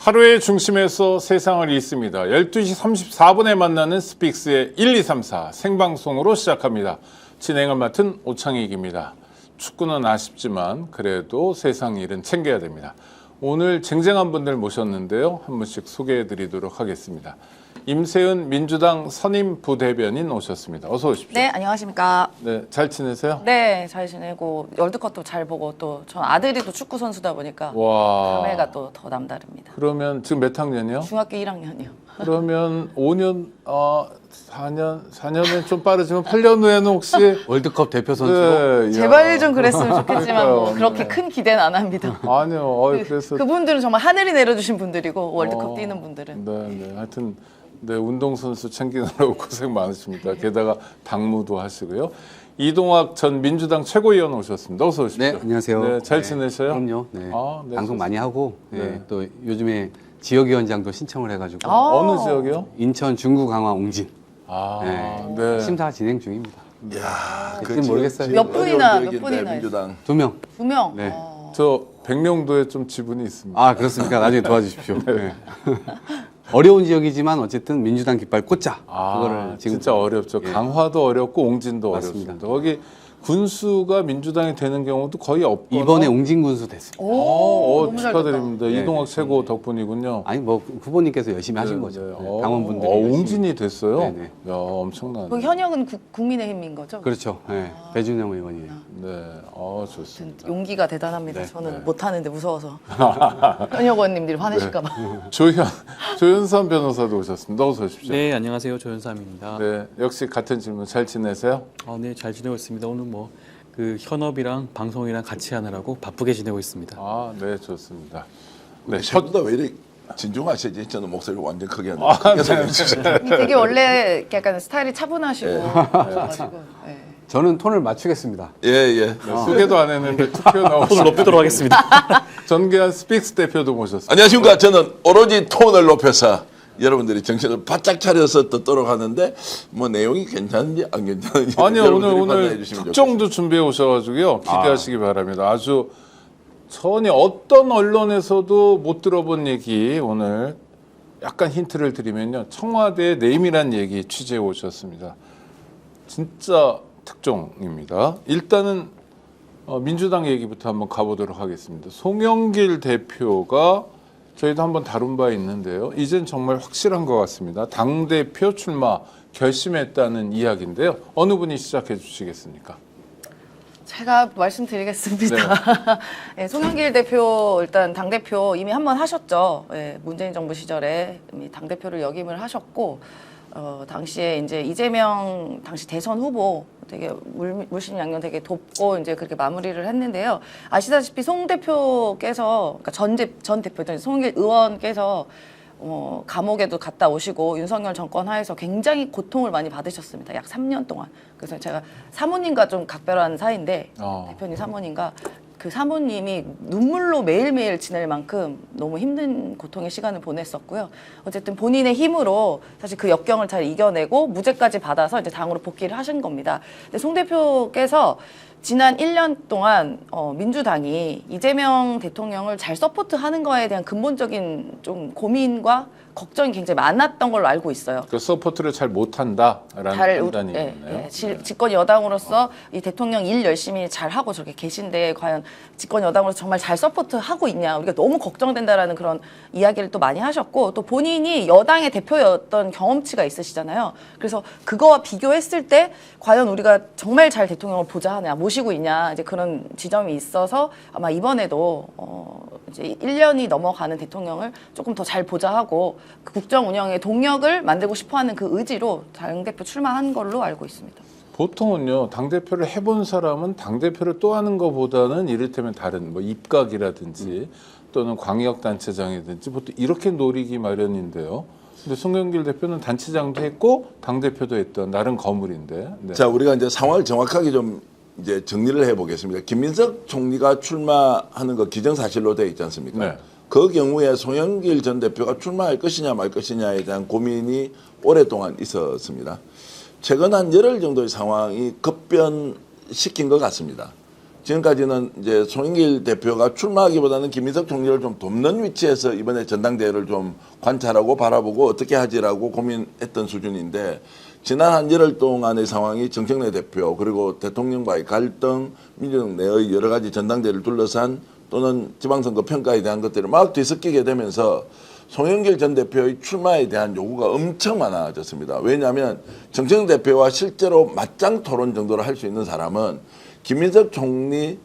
하루의 중심에서 세상을 잇습니다. 12시 34분에 만나는 스픽스의 1, 2, 3, 4 생방송으로 시작합니다. 진행을 맡은 오창익입니다. 축구는 아쉽지만 그래도 세상 일은 챙겨야 됩니다. 오늘 쟁쟁한 분들 모셨는데요. 한 분씩 소개해 드리도록 하겠습니다. 임세은 민주당 선임 부대변인 오셨습니다. 어서 오십시오. 네, 안녕하십니까. 네, 잘 지내세요? 네, 잘 지내고 월드컵도 잘 보고 또 전 아들이 또 축구 선수다 보니까 와. 감회가 또 더 남다릅니다. 그러면 지금 몇 학년이요? 중학교 1학년이요. 그러면 5년, 4년은 좀 빠르지만 8년 후에는 혹시 월드컵 대표 선수로 네, 제발 좀 그랬으면 좋겠지만 뭐 그러니까요. 그렇게 네. 큰 기대는 안 합니다. 아니요. 그래서 그분들은 정말 하늘이 내려주신 분들이고 월드컵 뛰는 분들은 네. 하여튼 네, 운동선수 챙기느라고 고생 많으십니다. 게다가 당무도 하시고요. 이동학 전 민주당 최고위원 오셨습니다. 어서 오십시오. 네, 안녕하세요. 네, 잘 네, 지내셔요? 그럼요. 네. 네, 방송 많이 하고 네. 네, 또 요즘에 지역위원장도 신청을 해가지고 어느 지역이요? 인천 중구 강화 옹진 네. 심사 진행 중입니다. 야, 될지 모르겠어요. 몇 분이나 어려운 몇 지역인데, 분이나 민주당 2명. 2명. 네. 저 백령도에 좀 지분이 있습니다. 아 그렇습니까? 나중에 도와주십시오. 네. 어려운 지역이지만 어쨌든 민주당 깃발 꽂자. 그거를 지금 진짜 어렵죠. 예. 강화도 어렵고 옹진도 맞습니다. 어렵습니다. 거기 군수가 민주당이 되는 경우도 거의 없거나 이번에 옹진 군수 됐습니다. 오, 너무 잘 됐다. 축하드립니다. 네, 이동학 네. 최고 덕분이군요. 아니 뭐 후보님께서 열심히 하신 네, 거죠. 네. 네, 당원분들이 열심히. 옹진이 됐어요? 네, 네. 야, 엄청나네. 그 현역은 국민의힘인 거죠? 그렇죠. 네. 배준영 의원이에요. 네, 좋습니다. 용기가 대단합니다. 네. 저는 못하는데 무서워서 현역 의원님들이 화내실까 봐. 조현선 변호사도 오셨습니다. 어서 오십시오. 네, 안녕하세요. 조현삼입니다. 네, 역시 같은 질문 잘 지내세요? 네, 잘 지내고 있습니다. 오늘 뭐 그 현업이랑 방송이랑 같이 하느라고 바쁘게 지내고 있습니다. 네, 좋습니다. 네, 저보다 왜 이렇게 진중하시지? 저는 목소리를 완전 크게 하는데 되게 원래 약간 스타일이 차분하시고 그래가지고 네. 저는 톤을 맞추겠습니다. 예. 소개도 안 했는데 투표 나오고 톤을 높이도록 하겠습니다. 전계한 스픽스 대표도 모셨습니다. 안녕하십니까? 저는 오로지 톤을 높여서 여러분들이 정신을 바짝 차려서 듣도록 하는데 뭐 내용이 괜찮은지 안 괜찮은지 아니요, 여러분들이 판단해 오늘 주시면 특종도 준비해 오셔가지고요. 기대하시기 바랍니다. 아주 전혀 어떤 언론에서도 못 들어본 얘기 오늘 약간 힌트를 드리면요. 청와대의 내밀한 얘기 취재해 오셨습니다. 진짜 특종입니다. 일단은 민주당 얘기부터 한번 가보도록 하겠습니다. 송영길 대표가 저희도 한번 다룬 바 있는데요. 이젠 정말 확실한 것 같습니다. 당대표 출마 결심했다는 이야기인데요. 어느 분이 시작해 주시겠습니까? 제가 말씀드리겠습니다. 네, 송영길 대표 일단 당대표 이미 한 번 하셨죠. 네, 문재인 정부 시절에 이미 당대표를 역임을 하셨고 당시에 이제 이재명 당시 대선 후보 되게 물심양면 되게 돕고 이제 그렇게 마무리를 했는데요. 아시다시피 송 대표께서 그러니까 전 대표 송영길 의원께서 감옥에도 갔다 오시고 윤석열 정권 하에서 굉장히 고통을 많이 받으셨습니다. 약 3년 동안. 그래서 제가 사모님과 좀 각별한 사이인데 대표님 사모님과 그 사모님이 눈물로 매일매일 지낼 만큼 너무 힘든 고통의 시간을 보냈었고요. 어쨌든 본인의 힘으로 사실 그 역경을 잘 이겨내고 무죄까지 받아서 이제 당으로 복귀를 하신 겁니다. 근데 송 대표께서 지난 1년 동안 민주당이 이재명 대통령을 잘 서포트하는 거에 대한 근본적인 좀 고민과 걱정이 굉장히 많았던 걸로 알고 있어요. 그 서포트를 잘 못한다라는 판단이 있네요. 집권 여당으로서 이 대통령 일 열심히 잘 하고 저렇게 계신데 과연 집권 여당으로서 정말 잘 서포트하고 있냐 우리가 너무 걱정된다라는 그런 이야기를 또 많이 하셨고 또 본인이 여당의 대표였던 경험치가 있으시잖아요. 그래서 그거와 비교했을 때 과연 우리가 정말 잘 대통령을 보자 하냐 모시고 있냐 이제 그런 지점이 있어서 아마 이번에도 이제 1년이 넘어가는 대통령을 조금 더 잘 보자 하고 그 국정 운영의 동력을 만들고 싶어하는 그 의지로 당대표 출마한 걸로 알고 있습니다. 보통은요 당대표를 해본 사람은 당대표를 또 하는 것보다는 이를테면 다른 뭐 입각이라든지 또는 광역단체장이든지 보통 이렇게 노리기 마련인데요. 근데 송영길 대표는 단체장도 했고 당대표도 했던 나름 거물인데. 네. 자, 우리가 이제 상황을 정확하게 좀 이제 정리를 해보겠습니다. 김민석 총리가 출마하는 거 기정사실로 되어 있지 않습니까? 네. 그 경우에 송영길 전 대표가 출마할 것이냐 말 것이냐에 대한 고민이 오랫동안 있었습니다. 최근 한 열흘 정도의 상황이 급변시킨 것 같습니다. 지금까지는 이제 송영길 대표가 출마하기보다는 김인석 총리를 좀 돕는 위치에서 이번에 전당대회를 좀 관찰하고 바라보고 어떻게 하지라고 고민했던 수준인데 지난 한 열흘 동안의 상황이 정청래 대표 그리고 대통령과의 갈등, 민주당 내의 여러 가지 전당대회를 둘러싼 또는 지방선거 평가에 대한 것들이 막 뒤섞이게 되면서 송영길 전 대표의 출마에 대한 요구가 엄청 많아졌습니다. 왜냐하면 정청래 대표와 실제로 맞짱 토론 정도로 할 수 있는 사람은 김인석 총리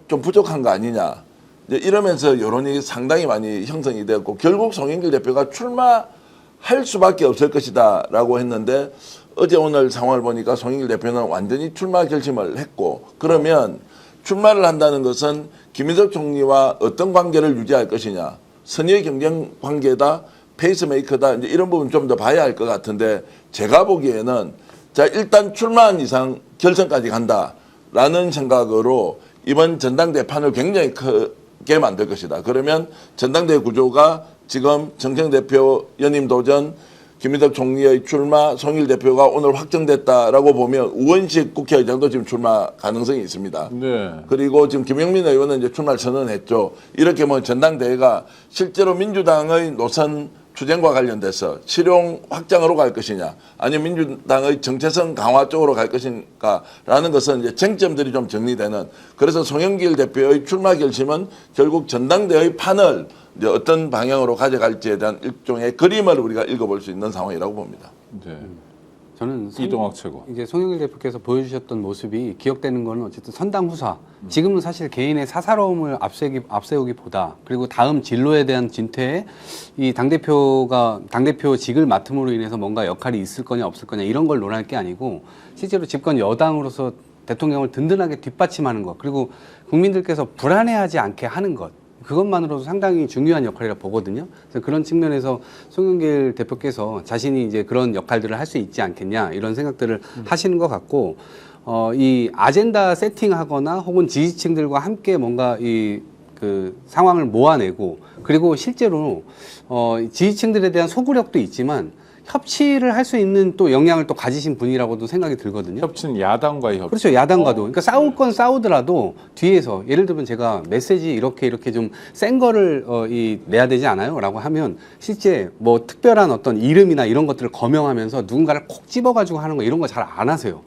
좀 부족한 거 아니냐. 이제 이러면서 여론이 상당히 많이 형성이 되었고 결국 송영길 대표가 출마할 수밖에 없을 것이다라고 했는데 어제 오늘 상황을 보니까 송영길 대표는 완전히 출마 결심을 했고 그러면 출마를 한다는 것은 김인석 총리와 어떤 관계를 유지할 것이냐. 선의 경쟁 관계다, 페이스메이커다 이제 이런 부분 좀 더 봐야 할 것 같은데 제가 보기에는 자 일단 출마한 이상 결선까지 간다라는 생각으로 이번 전당대 판을 굉장히 크게 만들 것이다. 그러면 전당대 구조가 지금 정청 대표 연임 도전, 김인석 총리의 출마, 송일 대표가 오늘 확정됐다라고 보면 우원식 국회의장도 지금 출마 가능성이 있습니다. 네. 그리고 지금 김영민 의원은 이제 출마를 선언했죠. 이렇게 뭐 전당대회가 실제로 민주당의 노선 추진과 관련돼서 실용 확장으로 갈 것이냐, 아니면 민주당의 정체성 강화 쪽으로 갈 것인가라는 것은 이제 쟁점들이 좀 정리되는. 그래서 송영길 대표의 출마 결심은 결국 전당대회의 판을 이제 어떤 방향으로 가져갈지에 대한 일종의 그림을 우리가 읽어볼 수 있는 상황이라고 봅니다. 네. 저는 이동학 최고. 이제 송영길 대표께서 보여주셨던 모습이 기억되는 거는 어쨌든 선당 후사. 지금은 사실 개인의 사사로움을 앞세우기보다 그리고 다음 진로에 대한 진퇴에 이 당대표직을 맡음으로 인해서 뭔가 역할이 있을 거냐 없을 거냐 이런 걸 논할 게 아니고 실제로 집권 여당으로서 대통령을 든든하게 뒷받침하는 것 그리고 국민들께서 불안해하지 않게 하는 것 그것만으로도 상당히 중요한 역할이라 보거든요. 그래서 그런 측면에서 송영길 대표께서 자신이 이제 그런 역할들을 할 수 있지 않겠냐 이런 생각들을 하시는 것 같고 이 아젠다 세팅하거나 혹은 지지층들과 함께 뭔가 그 상황을 모아내고 그리고 실제로 지지층들에 대한 소구력도 있지만 협치를 할 수 있는 또 역량을 또 가지신 분이라고도 생각이 들거든요. 협치는 야당과의 협치. 그렇죠. 야당과도. 그러니까 싸울 건 싸우더라도 뒤에서 예를 들면 제가 메시지 이렇게 좀 센 거를 내야 되지 않아요? 라고 하면 실제 뭐 특별한 어떤 이름이나 이런 것들을 거명하면서 누군가를 콕 집어가지고 하는 거 이런 거 잘 안 하세요.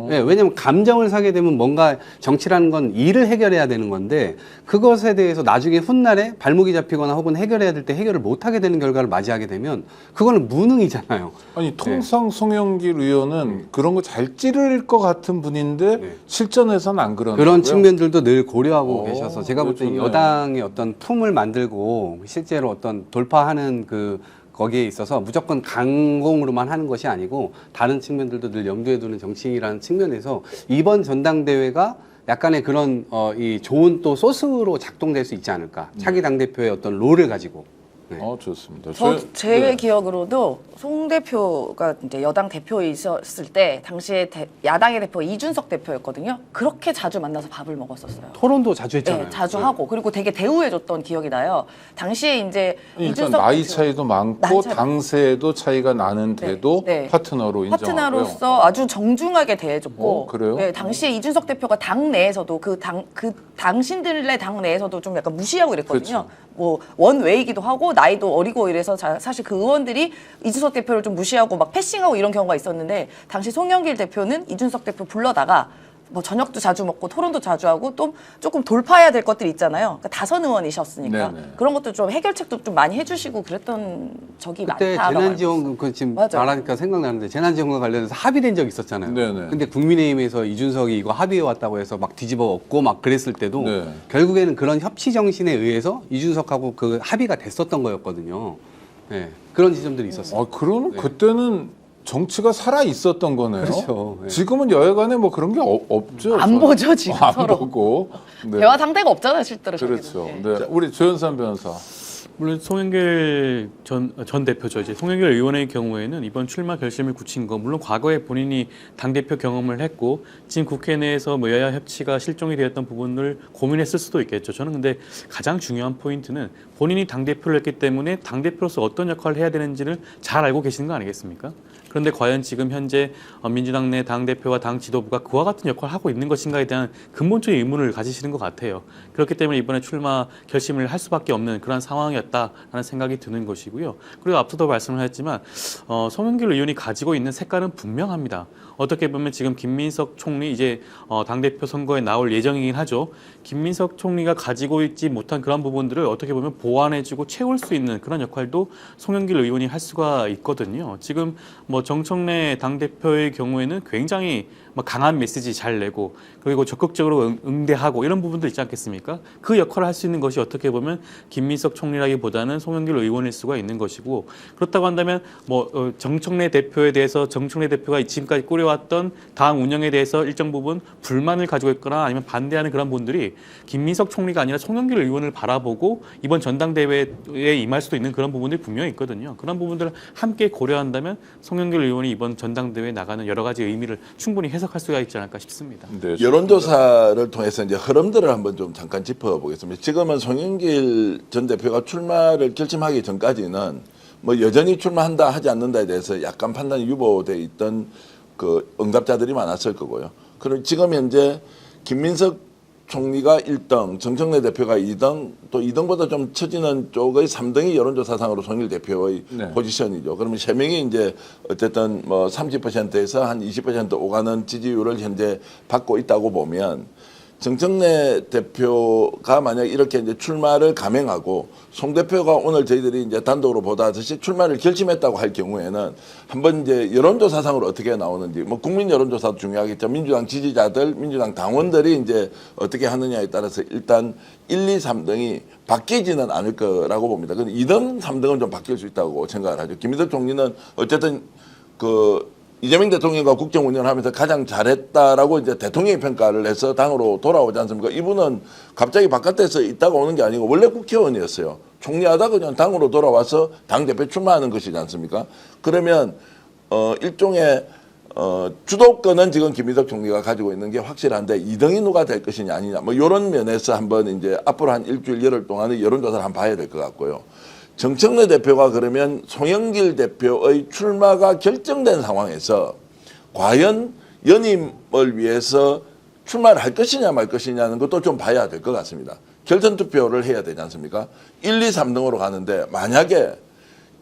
네, 왜냐하면 감정을 사게 되면 뭔가 정치라는 건 일을 해결해야 되는 건데 그것에 대해서 나중에 훗날에 발목이 잡히거나 혹은 해결해야 될 때 해결을 못하게 되는 결과를 맞이하게 되면 그거는 무능이잖아요. 아니 통상 송영길 의원은 그런 거 잘 찌를 것 같은 분인데 실전에서는 안 그러는 그런 거고요? 측면들도 늘 고려하고 계셔서 제가 볼 때 좋네요. 여당의 어떤 품을 만들고 실제로 어떤 돌파하는 거기에 있어서 무조건 강공으로만 하는 것이 아니고 다른 측면들도 늘 염두에 두는 정치인이라는 측면에서 이번 전당대회가 약간의 그런 이 좋은 또 소스로 작동될 수 있지 않을까. 차기 당대표의 어떤 롤을 가지고. 네. 좋습니다. 제 네. 기억으로도 송 대표가 이제 여당 대표이셨을 때 당시에 야당의 대표 이준석 대표였거든요. 그렇게 자주 만나서 밥을 먹었었어요. 토론도 자주 했잖아요. 네, 자주 하고 그리고 되게 대우해줬던 기억이 나요. 당시에 이제 일단 이준석 나이 대표, 차이도 많고 나이 차이 당세에도 차이가 나는데도 네, 네. 파트너로 인정하고요. 파트너로서 아주 정중하게 대해줬고, 그래요? 네, 당시에 이준석 대표가 당 내에서도 당신들의 당 내에서도 좀 약간 무시하고 이랬거든요. 뭐 원외이기도 하고 나이도 어리고 이래서 사실 그 의원들이 이준석 대표를 좀 무시하고 막 패싱하고 이런 경우가 있었는데 당시 송영길 대표는 이준석 대표 불러다가 뭐 저녁도 자주 먹고 토론도 자주 하고 또 조금 돌파해야 될 것들이 있잖아요. 그러니까 다선 의원이셨으니까 네네. 그런 것도 좀 해결책도 좀 많이 해주시고 그랬던 적이 그때 많다라고 재난지원금 지금 맞아요. 말하니까 생각나는데 재난지원금 관련해서 합의된 적 있었잖아요. 네네. 근데 국민의힘에서 이준석이 이거 합의해 왔다고 해서 막 뒤집어 엎고 막 그랬을 때도 네. 결국에는 그런 협치 정신에 의해서 이준석하고 그 합의가 됐었던 거였거든요. 네. 그런 지점들이 있었어요. 그러면 그때는 정치가 살아 있었던 거네요. 그렇죠. 네. 지금은 여야간에 뭐 그런 게 없죠. 안 보죠 지금 안 서로. 보고. 네. 대화 상대가 없잖아요 실제로. 그렇죠. 저기는. 네. 우리 조현산 변호사. 물론 송영길 전 대표죠. 이제 송영길 의원의 경우에는 이번 출마 결심을 굳힌 거 물론 과거에 본인이 당 대표 경험을 했고 지금 국회 내에서 뭐 여야 협치가 실종이 되었던 부분을 고민했을 수도 있겠죠. 저는 근데 가장 중요한 포인트는 본인이 당 대표를 했기 때문에 당 대표로서 어떤 역할을 해야 되는지를 잘 알고 계시는 거 아니겠습니까? 그런데 과연 지금 현재 민주당 내 당대표와 당 지도부가 그와 같은 역할을 하고 있는 것인가에 대한 근본적인 의문을 가지시는 것 같아요. 그렇기 때문에 이번에 출마 결심을 할 수밖에 없는 그런 상황이었다라는 생각이 드는 것이고요. 그리고 앞서도 말씀을 하셨지만 송영길 의원이 가지고 있는 색깔은 분명합니다. 어떻게 보면 지금 김민석 총리 이제 당대표 선거에 나올 예정이긴 하죠. 김민석 총리가 가지고 있지 못한 그런 부분들을 어떻게 보면 보완해주고 채울 수 있는 그런 역할도 송영길 의원이 할 수가 있거든요. 지금 뭐 정청래 당대표의 경우에는 굉장히 강한 메시지 잘 내고 그리고 적극적으로 응대하고 이런 부분도 있지 않겠습니까? 그 역할을 할 수 있는 것이 어떻게 보면 김민석 총리라기보다는 송영길 의원일 수가 있는 것이고 그렇다고 한다면 정청래 대표에 대해서 정청래 대표가 지금까지 꾸려왔던 당 운영에 대해서 일정 부분 불만을 가지고 있거나 아니면 반대하는 그런 분들이 김민석 총리가 아니라 송영길 의원을 바라보고 이번 전당대회에 임할 수도 있는 그런 부분들이 분명히 있거든요. 그런 부분들을 함께 고려한다면 송영길 의원이 이번 전당대회에 나가는 여러 가지 의미를 충분히 해석할 수가 있지 않을까 싶습니다. 네, 여론조사를 통해서 이제 흐름들을 한번 좀 잠깐 짚어보겠습니다. 지금은 송영길 전 대표가 출마를 결심하기 전까지는 뭐 여전히 출마한다 하지 않는다에 대해서 약간 판단이 유보돼 있던 그 응답자들이 많았을 거고요. 그리고 지금 현재 김민석 총리가 1등, 정청래 대표가 2등, 또 2등보다 좀 처지는 쪽의 3등이 여론조사상으로 송영길 대표의 네. 포지션이죠. 그러면 3명이 이제 어쨌든 뭐 30%에서 한 20% 오가는 지지율을 현재 받고 있다고 보면 정청래 대표가 만약 이렇게 이제 출마를 감행하고 송 대표가 오늘 저희들이 이제 단독으로 보다시피 출마를 결심했다고 할 경우에는 한번 이제 여론조사상으로 어떻게 나오는지 뭐 국민 여론조사도 중요하겠죠. 민주당 지지자들, 민주당 당원들이 이제 어떻게 하느냐에 따라서 일단 1, 2, 3등이 바뀌지는 않을 거라고 봅니다. 근데 2등, 3등은 좀 바뀔 수 있다고 생각을 하죠. 김민석 총리는 어쨌든 이재명 대통령과 국정 운영을 하면서 가장 잘했다라고 이제 대통령이 평가를 해서 당으로 돌아오지 않습니까? 이분은 갑자기 바깥에서 있다가 오는 게 아니고 원래 국회의원이었어요. 총리하다 그냥 당으로 돌아와서 당대표 출마하는 것이지 않습니까? 그러면 일종의 주도권은 지금 김민석 총리가 가지고 있는 게 확실한데 2등이 누가 될 것이냐 아니냐 뭐 이런 면에서 한번 이제 앞으로 한 일주일 열흘 동안의 여론조사를 한번 봐야 될 것 같고요. 정청래 대표가 그러면 송영길 대표의 출마가 결정된 상황에서 과연 연임을 위해서 출마를 할 것이냐 말 것이냐는 것도 좀 봐야 될 것 같습니다. 결선 투표를 해야 되지 않습니까? 1, 2, 3등으로 가는데 만약에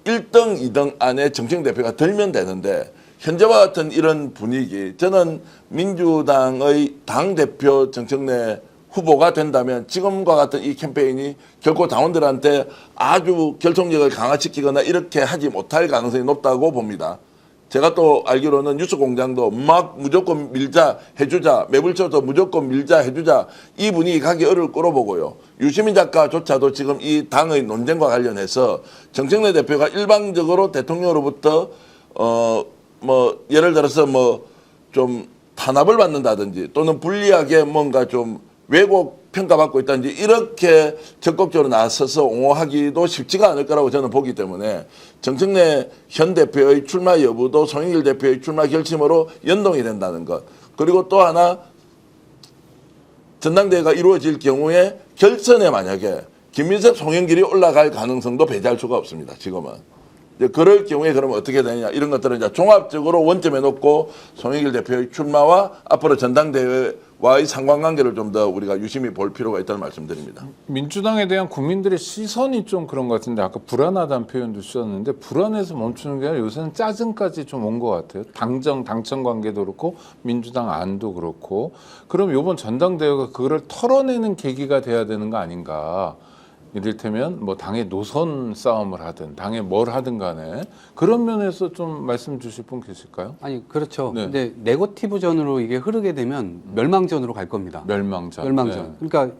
1등, 2등 안에 정청래 대표가 들면 되는데 현재와 같은 이런 분위기 저는 민주당의 당대표 정청래 후보가 된다면 지금과 같은 이 캠페인이 결코 당원들한테 아주 결속력을 강화시키거나 이렇게 하지 못할 가능성이 높다고 봅니다. 제가 또 알기로는 뉴스공장도 막 무조건 밀자 해주자 매불쇼도 무조건 밀자 해주자 이 분위기 가기 어려울 거로 보고요. 유시민 작가조차도 지금 이 당의 논쟁과 관련해서 정청래 대표가 일방적으로 대통령으로부터 뭐 예를 들어서 뭐 좀 탄압을 받는다든지 또는 불리하게 뭔가 좀 왜곡 평가받고 있다든지 이렇게 적극적으로 나서서 옹호하기도 쉽지가 않을 거라고 저는 보기 때문에 정청래 현 대표의 출마 여부도 송영길 대표의 출마 결심으로 연동이 된다는 것. 그리고 또 하나 전당대회가 이루어질 경우에 결선에 만약에 김민석, 송영길이 올라갈 가능성도 배제할 수가 없습니다. 지금은. 그럴 경우에 그러면 어떻게 되느냐 이런 것들은 이제 종합적으로 원점에 놓고 송영길 대표의 출마와 앞으로 전당대회와의 상관관계를 좀 더 우리가 유심히 볼 필요가 있다는 말씀드립니다. 민주당에 대한 국민들의 시선이 좀 그런 것 같은데 아까 불안하다는 표현도 쓰셨는데 불안해서 멈추는 게 아니라 요새는 짜증까지 좀 온 것 같아요. 당정 당청 관계도 그렇고 민주당 안도 그렇고 그럼 이번 전당대회가 그거를 털어내는 계기가 돼야 되는 거 아닌가? 이를테면 뭐 당의 노선 싸움을 하든 당에 뭘 하든 간에 그런 면에서 좀 말씀 주실 분 계실까요? 아니 그렇죠. 네. 근데 네거티브전으로 이게 흐르게 되면 멸망전으로 갈 겁니다. 멸망전. 멸망전. 네. 그러니까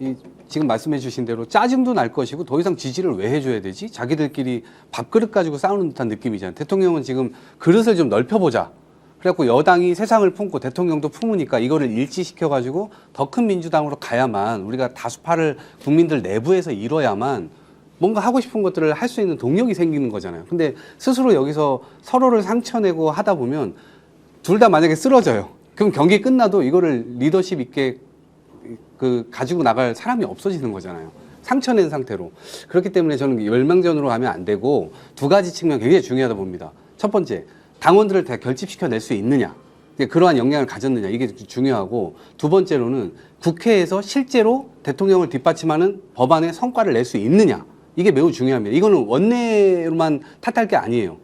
지금 말씀해주신 대로 짜증도 날 것이고 더 이상 지지를 왜 해줘야 되지? 자기들끼리 밥그릇 가지고 싸우는 듯한 느낌이잖아요. 대통령은 지금 그릇을 좀 넓혀보자. 그래갖고 여당이 세상을 품고 대통령도 품으니까 이거를 일치시켜가지고 더 큰 민주당으로 가야만 우리가 다수파를 국민들 내부에서 이뤄야만 뭔가 하고 싶은 것들을 할 수 있는 동력이 생기는 거잖아요. 근데 스스로 여기서 서로를 상처내고 하다 보면 둘 다 만약에 쓰러져요. 그럼 경기 끝나도 이거를 리더십 있게 가지고 나갈 사람이 없어지는 거잖아요. 상처낸 상태로. 그렇기 때문에 저는 멸망전으로 가면 안 되고 두 가지 측면 굉장히 중요하다 봅니다. 첫 번째, 당원들을 다 결집시켜낼 수 있느냐, 그러한 역량을 가졌느냐, 이게 중요하고, 두 번째로는 국회에서 실제로 대통령을 뒷받침하는 법안의 성과를 낼 수 있느냐, 이게 매우 중요합니다. 이거는 원내로만 탓할 게 아니에요.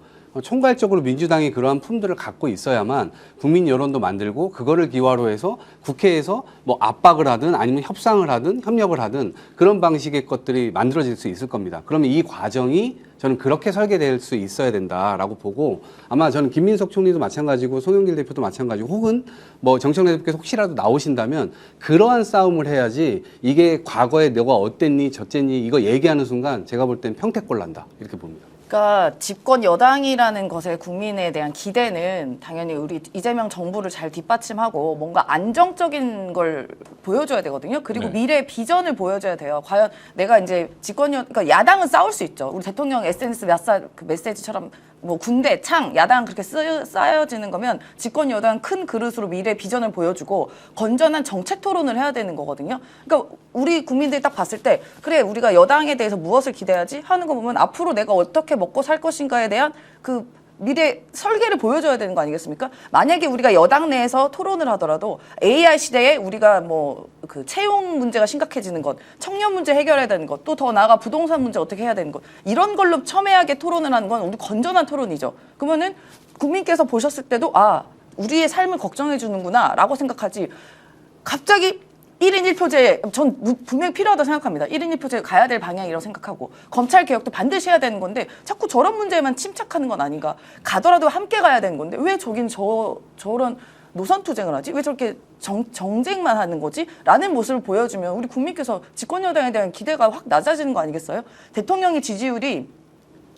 총괄적으로 민주당이 그러한 품들을 갖고 있어야만 국민 여론도 만들고, 그거를 기화로 해서 국회에서 뭐 압박을 하든 아니면 협상을 하든 협력을 하든 그런 방식의 것들이 만들어질 수 있을 겁니다. 그러면 이 과정이 저는 그렇게 설계될 수 있어야 된다라고 보고, 아마 저는 김민석 총리도 마찬가지고 송영길 대표도 마찬가지고, 혹은 뭐 정청래 대표께서 혹시라도 나오신다면 그러한 싸움을 해야지, 이게 과거에 너가 어땠니 저쨌니 이거 얘기하는 순간 제가 볼 땐 평택골 난다, 이렇게 봅니다. 그러니까 집권 여당이라는 것에 국민에 대한 기대는 당연히 우리 이재명 정부를 잘 뒷받침하고 뭔가 안정적인 걸 보여줘야 되거든요. 그리고 네. 미래 비전을 보여줘야 돼요. 과연 내가 이제 그러니까 야당은 싸울 수 있죠. 우리 대통령 SNS 그 메시지처럼 뭐 군대, 창, 야당 그렇게 쌓여지는 거면 집권 여당 큰 그릇으로 미래 비전을 보여주고 건전한 정책 토론을 해야 되는 거거든요. 그러니까 우리 국민들이 딱 봤을 때 그래 우리가 여당에 대해서 무엇을 기대하지 하는 거 보면 앞으로 내가 어떻게 먹고 살 것인가에 대한 그 미래 설계를 보여줘야 되는 거 아니겠습니까? 만약에 우리가 여당 내에서 토론을 하더라도 AI 시대에 우리가 뭐 그 채용 문제가 심각해지는 것, 청년 문제 해결해야 되는 것, 또 더 나아가 부동산 문제 어떻게 해야 되는 것, 이런 걸로 첨예하게 토론을 하는 건 우리 건전한 토론이죠. 그러면은 국민께서 보셨을 때도 아, 우리의 삶을 걱정해 주는구나라고 생각하지. 갑자기 1인 1표제 전 분명히 필요하다고 생각합니다. 1인 1표제 가야 될 방향이라고 생각하고, 검찰 개혁도 반드시 해야 되는 건데 자꾸 저런 문제에만 침착하는 건 아닌가. 가더라도 함께 가야 되는 건데 왜 저긴 저런 노선 투쟁을 하지? 왜 저렇게 정쟁만 하는 거지? 라는 모습을 보여주면 우리 국민께서 집권 여당에 대한 기대가 확 낮아지는 거 아니겠어요? 대통령의 지지율이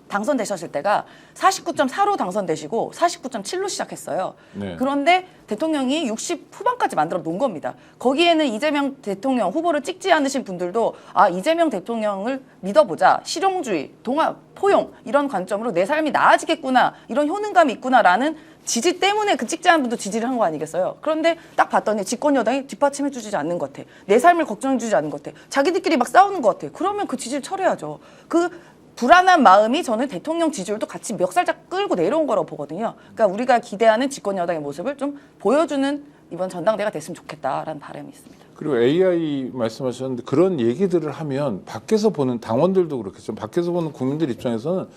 당선되셨을 때가 49.4로 당선되시고 49.7로 시작했어요. 네. 그런데 대통령이 60 후반까지 만들어 놓은 겁니다. 거기에는 이재명 대통령 후보를 찍지 않으신 분들도 아, 이재명 대통령을 믿어보자. 실용주의, 동합, 포용 이런 관점으로 내 삶이 나아지겠구나. 이런 효능감이 있구나라는 지지 때문에 그 찍지 않은 분도 지지를 한 거 아니겠어요? 그런데 딱 봤더니 집권 여당이 뒷받침해 주지 않는 것 같아. 내 삶을 걱정해 주지 않는 것 같아. 자기들끼리 막 싸우는 것 같아. 그러면 그 지지를 철회하죠. 그 불안한 마음이 저는 대통령 지지율도 같이 멱살짝 끌고 내려온 거라고 보거든요. 그러니까 우리가 기대하는 집권 여당의 모습을 좀 보여주는 이번 전당대가 됐으면 좋겠다라는 바람이 있습니다. 그리고 AI 말씀하셨는데 그런 얘기들을 하면 밖에서 보는 당원들도 그렇겠죠. 밖에서 보는 국민들 입장에서는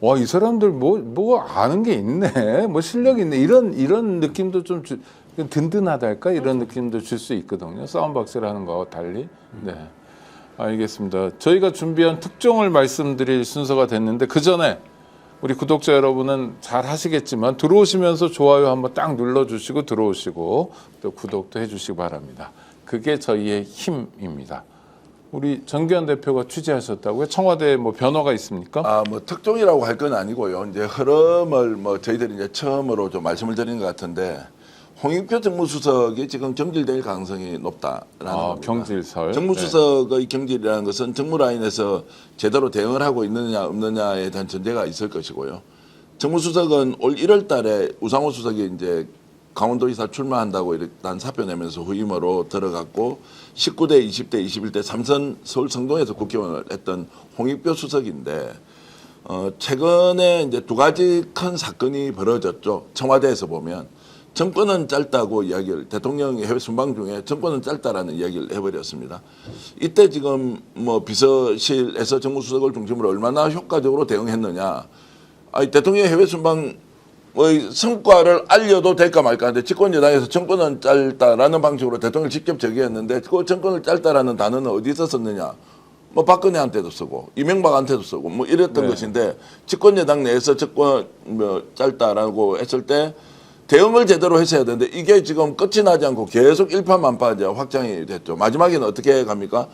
와, 이 사람들 뭐 아는 게 있네, 뭐 실력이 있네, 이런 느낌도 좀 든든하달까 이런 느낌도 줄 수 있거든요. 싸움 박세를 하는 거와 달리. 네, 알겠습니다. 저희가 준비한 특종을 말씀드릴 순서가 됐는데 그 전에 우리 구독자 여러분은 잘 하시겠지만 들어오시면서 좋아요 한번 딱 눌러주시고 들어오시고 또 구독도 해주시기 바랍니다. 그게 저희의 힘입니다. 우리 정기현 대표가 취재하셨다고요? 청와대에 뭐 변화가 있습니까? 아, 뭐 특종이라고 할 건 아니고요. 이제 흐름을 뭐 저희들이 이제 처음으로 좀 말씀을 드리는 것 같은데, 홍익표 정무수석이 지금 경질될 가능성이 높다라는 겁니다. 경질설. 정무수석의 경질이라는 것은 정무 라인에서 제대로 대응을 하고 있느냐 없느냐에 대한 전제가 있을 것이고요. 정무수석은 올 1월 달에 우상호 수석이 이제 강원도지사 출마한다고 일단 사표 내면서 후임으로 들어갔고 19대, 20대, 21대 3선 서울 성동에서 국회의원을 했던 홍익표 수석인데 최근에 이제 두 가지 큰 사건이 벌어졌죠. 청와대에서 보면 정권은 짧다고 이야기를, 대통령이 해외 순방 중에 정권은 짧다라는 이야기를 해버렸습니다. 이때 지금 뭐 비서실에서 정무수석을 중심으로 얼마나 효과적으로 대응했느냐. 아니, 대통령의 해외 순방 성과를 알려도 될까 말까 하는데 집권 여당에서 정권은 짧다라는 방식으로 대통령을 직접 제기했는데 그 정권을 짧다라는 단어는 어디서 썼느냐. 뭐 박근혜한테도 쓰고 이명박한테도 쓰고 뭐 이랬던 것인데 집권 여당 내에서 정권 뭐 짧다라고 했을 때 대응을 제대로 했어야 되는데 이게 지금 끝이 나지 않고 계속 일파만파 확장이 됐죠. 마지막에는 어떻게 갑니까?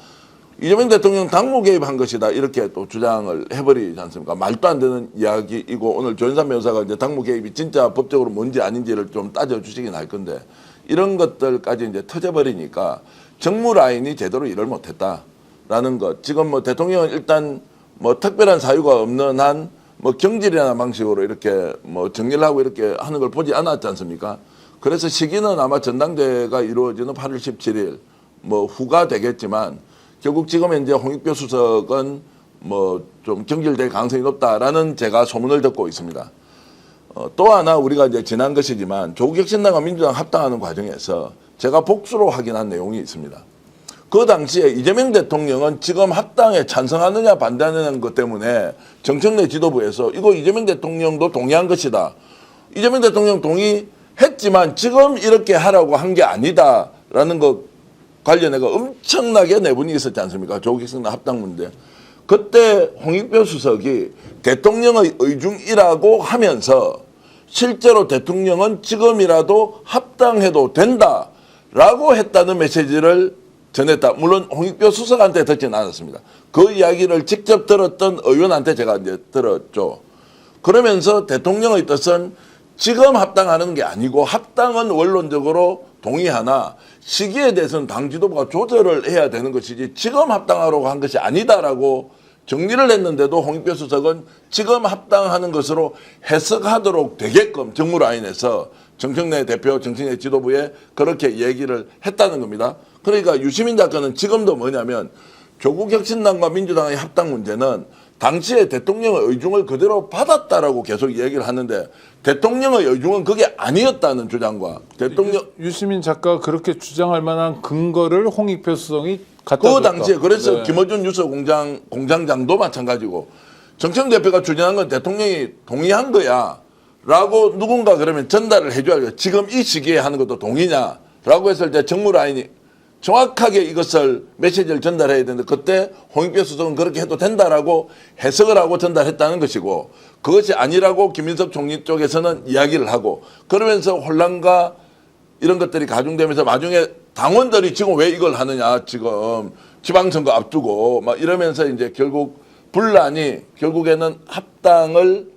이재명 대통령 당무 개입한 것이다 이렇게 또 주장을 해버리지 않습니까? 말도 안 되는 이야기이고 오늘 조현산 변호사가 이제 당무 개입이 진짜 법적으로 뭔지 아닌지를 좀 따져주시긴 할 건데 이런 것들까지 이제 터져버리니까 정무 라인이 제대로 일을 못했다라는 것. 지금 뭐 대통령은 일단 뭐 특별한 사유가 없는 한 뭐 경질이라는 방식으로 이렇게 뭐 정리를 하고 이렇게 하는 걸 보지 않았지 않습니까? 그래서 시기는 아마 전당대회가 이루어지는 8월 17일 뭐 후가 되겠지만 결국 지금 이제 홍익표 수석은 뭐 좀 경질될 가능성이 높다라는 제가 소문을 듣고 있습니다. 또 하나 우리가 이제 지난 것이지만 조국혁신당과 민주당 합당하는 과정에서 제가 복수로 확인한 내용이 있습니다. 그 당시에 이재명 대통령은 지금 합당에 찬성하느냐 반대하는 것 때문에 정청래 지도부에서 이거 이재명 대통령도 동의한 것이다. 이재명 대통령 동의했지만 지금 이렇게 하라고 한 게 아니다라는 것 관련해서 엄청나게 내분이 있었지 않습니까? 조국혁신당 합당 문제. 그때 홍익표 수석이 대통령의 의중이라고 하면서 실제로 대통령은 지금이라도 합당해도 된다라고 했다는 메시지를 전했다. 물론 홍익표 수석한테 듣지는 않았습니다. 그 이야기를 직접 들었던 의원한테 제가 이제 들었죠. 그러면서 대통령의 뜻은 지금 합당하는 게 아니고 합당은 원론적으로 동의하나 시기에 대해서는 당 지도부가 조절을 해야 되는 것이지 지금 합당하라고 한 것이 아니다라고 정리를 했는데도 홍익표 수석은 지금 합당하는 것으로 해석하도록 되게끔 정무라인에서 정청래 대표, 정청래 지도부에 그렇게 얘기를 했다는 겁니다. 그러니까 유시민 작가는 지금도 뭐냐면 조국혁신당과 민주당의 합당 문제는 당시에 대통령의 의중을 그대로 받았다라고 계속 얘기를 하는데 대통령의 의중은 그게 아니었다는 주장과 대통령 유시민 작가가 그렇게 주장할 만한 근거를 홍익표 수석이 갖다 그 줬다. 당시에 그래서 네. 김어준 뉴스 공장장도 마찬가지고 정청 대표가 주장한 건 대통령이 동의한 거야 라고 누군가 그러면 전달을 해줘야 지금 이 시기에 하는 것도 동의냐 라고 했을 때 정무라인이 정확하게 이것을 메시지를 전달해야 되는데 그때 홍익표 수석은 그렇게 해도 된다라고 해석을 하고 전달했다는 것이고 그것이 아니라고 김인석 총리 쪽에서는 이야기를 하고 그러면서 혼란과 이런 것들이 가중되면서 나중에 당원들이 지금 왜 이걸 하느냐 지금 지방선거 앞두고 막 이러면서 이제 결국 분란이 결국에는 합당을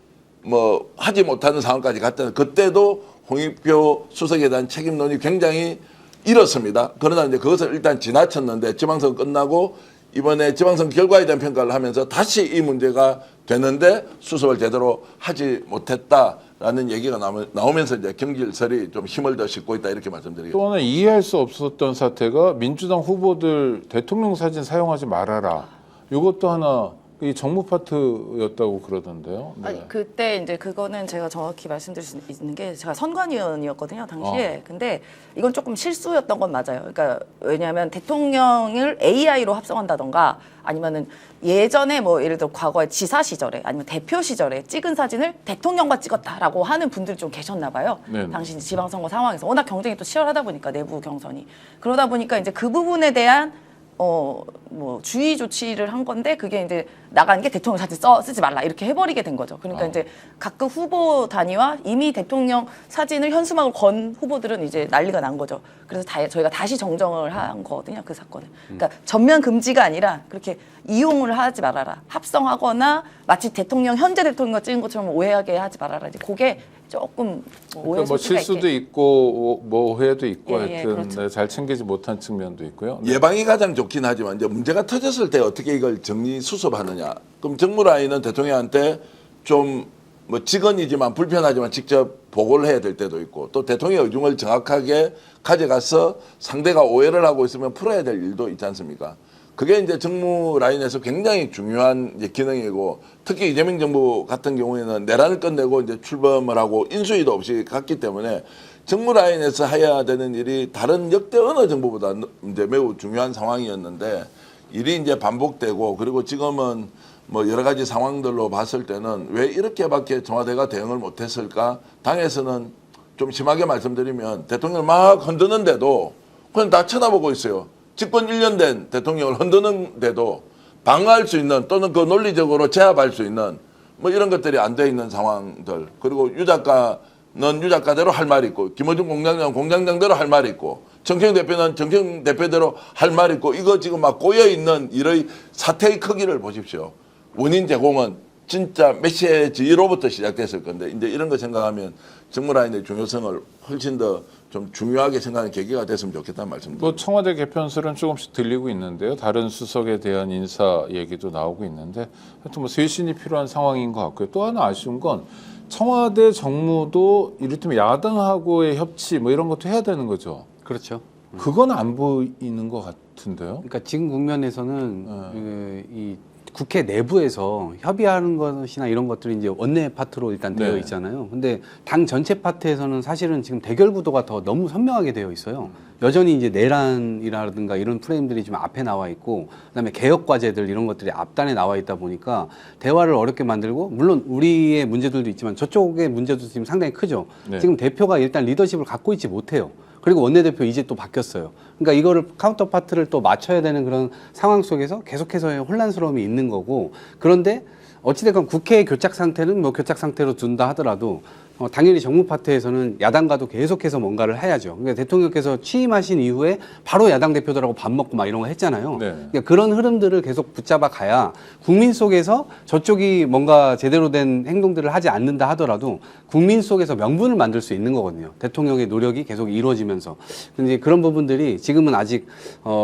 뭐 하지 못하는 상황까지 갔다. 그때도 홍익표 수석에 대한 책임론이 굉장히 일었습니다. 그러나 이제 그것을 일단 지나쳤는데 지방선거 끝나고 이번에 지방선거 결과에 대한 평가를 하면서 다시 이 문제가 되는데 수습을 제대로 하지 못했다라는 얘기가 나오면서 이제 경질설이 좀 힘을 더 싣고 있다 이렇게 말씀드리겠습니다. 또 하나 이해할 수 없었던 사태가 민주당 후보들 대통령 사진 사용하지 말아라. 이것도 하나 이 정무 파트였다고 그러던데요. 네. 아니 그때 이제 그거는 제가 정확히 말씀드릴 수 있는 게 제가 선관위원이었거든요 당시에. 근데 이건 조금 실수였던 건 맞아요. 그러니까 왜냐하면 대통령을 AI로 합성한다던가 아니면은 예전에 뭐 예를 들어 과거에 지사 시절에 아니면 대표 시절에 찍은 사진을 대통령과 찍었다라고 하는 분들이 좀 계셨나 봐요. 네네. 당시 지방선거 상황에서 워낙 경쟁이 또 치열하다 보니까 내부 경선이 그러다 보니까 이제 그 부분에 대한 뭐 주의 조치를 한 건데 그게 이제 나간 게 대통령 사진 쓰지 말라 이렇게 해버리게 된 거죠. 그러니까 이제 각급 후보 단위와 이미 대통령 사진을 현수막을 건 후보들은 이제 난리가 난 거죠. 그래서 저희가 다시 정정을 한 거거든요. 그 사건을. 그러니까 전면 금지가 아니라 그렇게 이용을 하지 말아라. 합성하거나 마치 현재 대통령과 찍은 것처럼 오해하게 하지 말아라. 이제 그게 조금 오해 그러니까 뭐 소지가 실수도 있게. 있고 뭐 오해도 있고 예, 예, 하여튼 그렇죠. 네, 잘 챙기지 못한 측면도 있고요. 네. 예방이 가장 좋긴 하지만 이제 문제가 터졌을 때 어떻게 이걸 정리 수습하느냐. 그럼 정무라인은 대통령한테 좀 뭐 직언이지만 불편하지만 직접 보고를 해야 될 때도 있고 또 대통령의 의중을 정확하게 가져가서 상대가 오해를 하고 있으면 풀어야 될 일도 있지 않습니까? 그게 이제 정무 라인에서 굉장히 중요한 이제 기능이고 특히 이재명 정부 같은 경우에는 내란을 끝내고 이제 출범을 하고 인수위도 없이 갔기 때문에 정무 라인에서 해야 되는 일이 다른 역대 어느 정부보다 이제 매우 중요한 상황이었는데 일이 이제 반복되고 그리고 지금은 뭐 여러 가지 상황들로 봤을 때는 왜 이렇게밖에 청와대가 대응을 못했을까? 당에서는 좀 심하게 말씀드리면 대통령을 막 흔드는데도 그냥 다 쳐다보고 있어요. 집권 1년 된 대통령을 흔드는데도 방어할 수 있는 또는 그 논리적으로 제압할 수 있는 뭐 이런 것들이 안 돼 있는 상황들. 그리고 유 작가는 유 작가대로 할 말이 있고 김어준 공장장은 공장장대로 할 말이 있고 정청 대표는 정청 대표대로 할 말이 있고 이거 지금 막 꼬여 있는 이의 사태의 크기를 보십시오. 원인 제공은 진짜 메시지로부터 시작됐을 건데 이제 이런 거 생각하면 정무라인의 중요성을 훨씬 더 좀 중요하게 생각하는 계기가 됐으면 좋겠다는 말씀입니다. 뭐 청와대 개편설은 조금씩 들리고 있는데요. 다른 수석에 대한 인사 얘기도 나오고 있는데 하여튼 뭐 쇄신이 필요한 상황인 것 같고요. 또 하나 아쉬운 건 청와대 정무도 이를테면 야당하고의 협치 뭐 이런 것도 해야 되는 거죠. 그렇죠. 그건 안 보이는 것 같은데요. 그러니까 지금 국면에서는 이 국회 내부에서 협의하는 것이나 이런 것들이 이제 원내 파트로 일단 되어 네. 있잖아요. 근데 당 전체 파트에서는 사실은 지금 대결 구도가 더 너무 선명하게 되어 있어요. 여전히 이제 내란이라든가 이런 프레임들이 좀 앞에 나와 있고, 그다음에 개혁 과제들 이런 것들이 앞단에 나와 있다 보니까 대화를 어렵게 만들고, 물론 우리의 문제들도 있지만 저쪽의 문제도 지금 상당히 크죠. 네. 지금 대표가 일단 리더십을 갖고 있지 못해요. 그리고 원내대표 이제 또 바뀌었어요. 그러니까 이거를 카운터 파트를 또 맞춰야 되는 그런 상황 속에서 계속해서의 혼란스러움이 있는 거고, 그런데 어찌됐건 국회의 교착 상태는 뭐 교착 상태로 둔다 하더라도 당연히 정무 파트에서는 야당과도 계속해서 뭔가를 해야죠. 그러니까 대통령께서 취임하신 이후에 바로 야당 대표들하고 밥 먹고 막 이런 거 했잖아요. 네. 그러니까 그런 흐름들을 계속 붙잡아 가야 국민 속에서 저쪽이 뭔가 제대로 된 행동들을 하지 않는다 하더라도 국민 속에서 명분을 만들 수 있는 거거든요. 대통령의 노력이 계속 이루어지면서. 근데 그런 부분들이 지금은 아직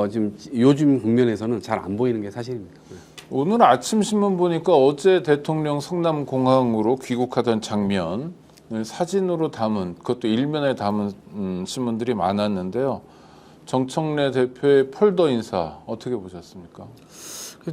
지금 요즘 국면에서는 잘 안 보이는 게 사실입니다. 오늘 아침 신문 보니까 어제 대통령 성남공항으로 귀국하던 장면 사진으로 담은, 그것도 일면에 담은 신문들이 많았는데요. 정청래 대표의 폴더 인사 어떻게 보셨습니까?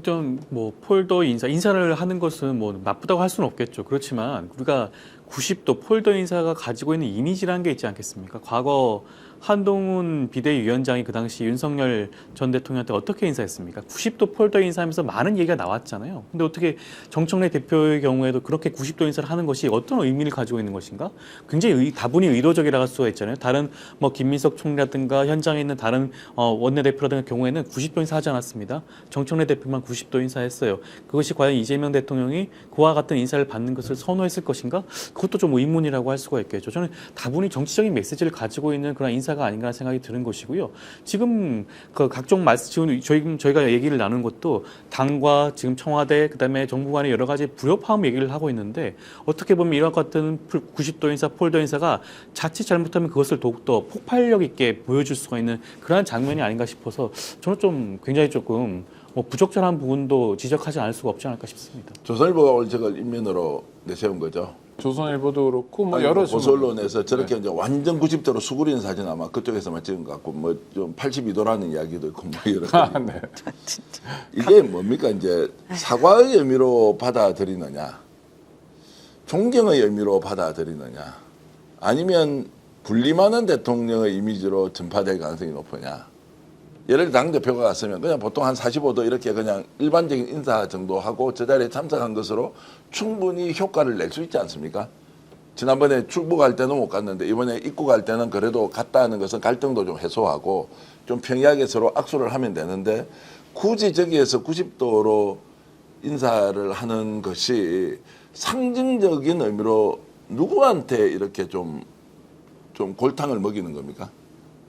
좀 뭐 폴더 인사를 하는 것은 뭐 나쁘다고 할 수는 없겠죠. 그렇지만 우리가 90도 폴더 인사가 가지고 있는 이미지라는 게 있지 않겠습니까? 과거 한동훈 비대위원장이 그 당시 윤석열 전 대통령한테 어떻게 인사했습니까? 90도 폴더 인사하면서 많은 얘기가 나왔잖아요. 근데 어떻게 정청래 대표의 경우에도 그렇게 90도 인사를 하는 것이 어떤 의미를 가지고 있는 것인가? 굉장히 다분히 의도적이라고 할 수가 있잖아요. 다른 뭐 김민석 총리라든가 현장에 있는 다른 원내대표라든가 경우에는 90도 인사하지 않았습니다. 정청래 대표만 90도 인사했어요. 그것이 과연 이재명 대통령이 그와 같은 인사를 받는 것을 선호했을 것인가? 그것도 좀 의문이라고 할 수가 있겠죠. 저는 다분히 정치적인 메시지를 가지고 있는 그런 인사가 아닌가 생각이 드는 것이고요. 지금 그 각종 지금 저희가 얘기를 나눈 것도 당과 지금 청와대 그다음에 정부 간의 여러 가지 불협화음 얘기를 하고 있는데, 어떻게 보면 이와 같은 90도 인사, 폴더 인사가 자칫 잘못하면 그것을 더욱더 폭발력 있게 보여줄 수가 있는 그러한 장면이 아닌가 싶어서 저는 좀 굉장히 조금 뭐 부적절한 부분도 지적하지 않을 수가 없지 않을까 싶습니다. 조선일보가 오늘 저걸 인면으로 내세운 거죠. 조선일보도 그렇고 뭐 아니, 여러 보수 언론에서 저렇게 네. 이제 완전 90도로 수그리는 사진 아마 그쪽에서만 찍은 것 같고, 뭐 좀 82도라는 이야기도 있고 뭐 여러 가지. 아, 네. 이게 뭡니까? 이제 사과의 의미로 받아들이느냐, 존경의 의미로 받아들이느냐, 아니면 군림하는 대통령의 이미지로 전파될 가능성이 높으냐. 예를 들어 당대표가 갔으면 그냥 보통 한 45도 이렇게 그냥 일반적인 인사 정도 하고 저 자리에 참석한 것으로 충분히 효과를 낼 수 있지 않습니까? 지난번에 출국할 때는 못 갔는데 이번에 입국할 때는 그래도 갔다는 것은 갈등도 좀 해소하고 좀 평이하게 서로 악수를 하면 되는데, 굳이 저기에서 90도로 인사를 하는 것이 상징적인 의미로 누구한테 이렇게 좀 골탕을 먹이는 겁니까?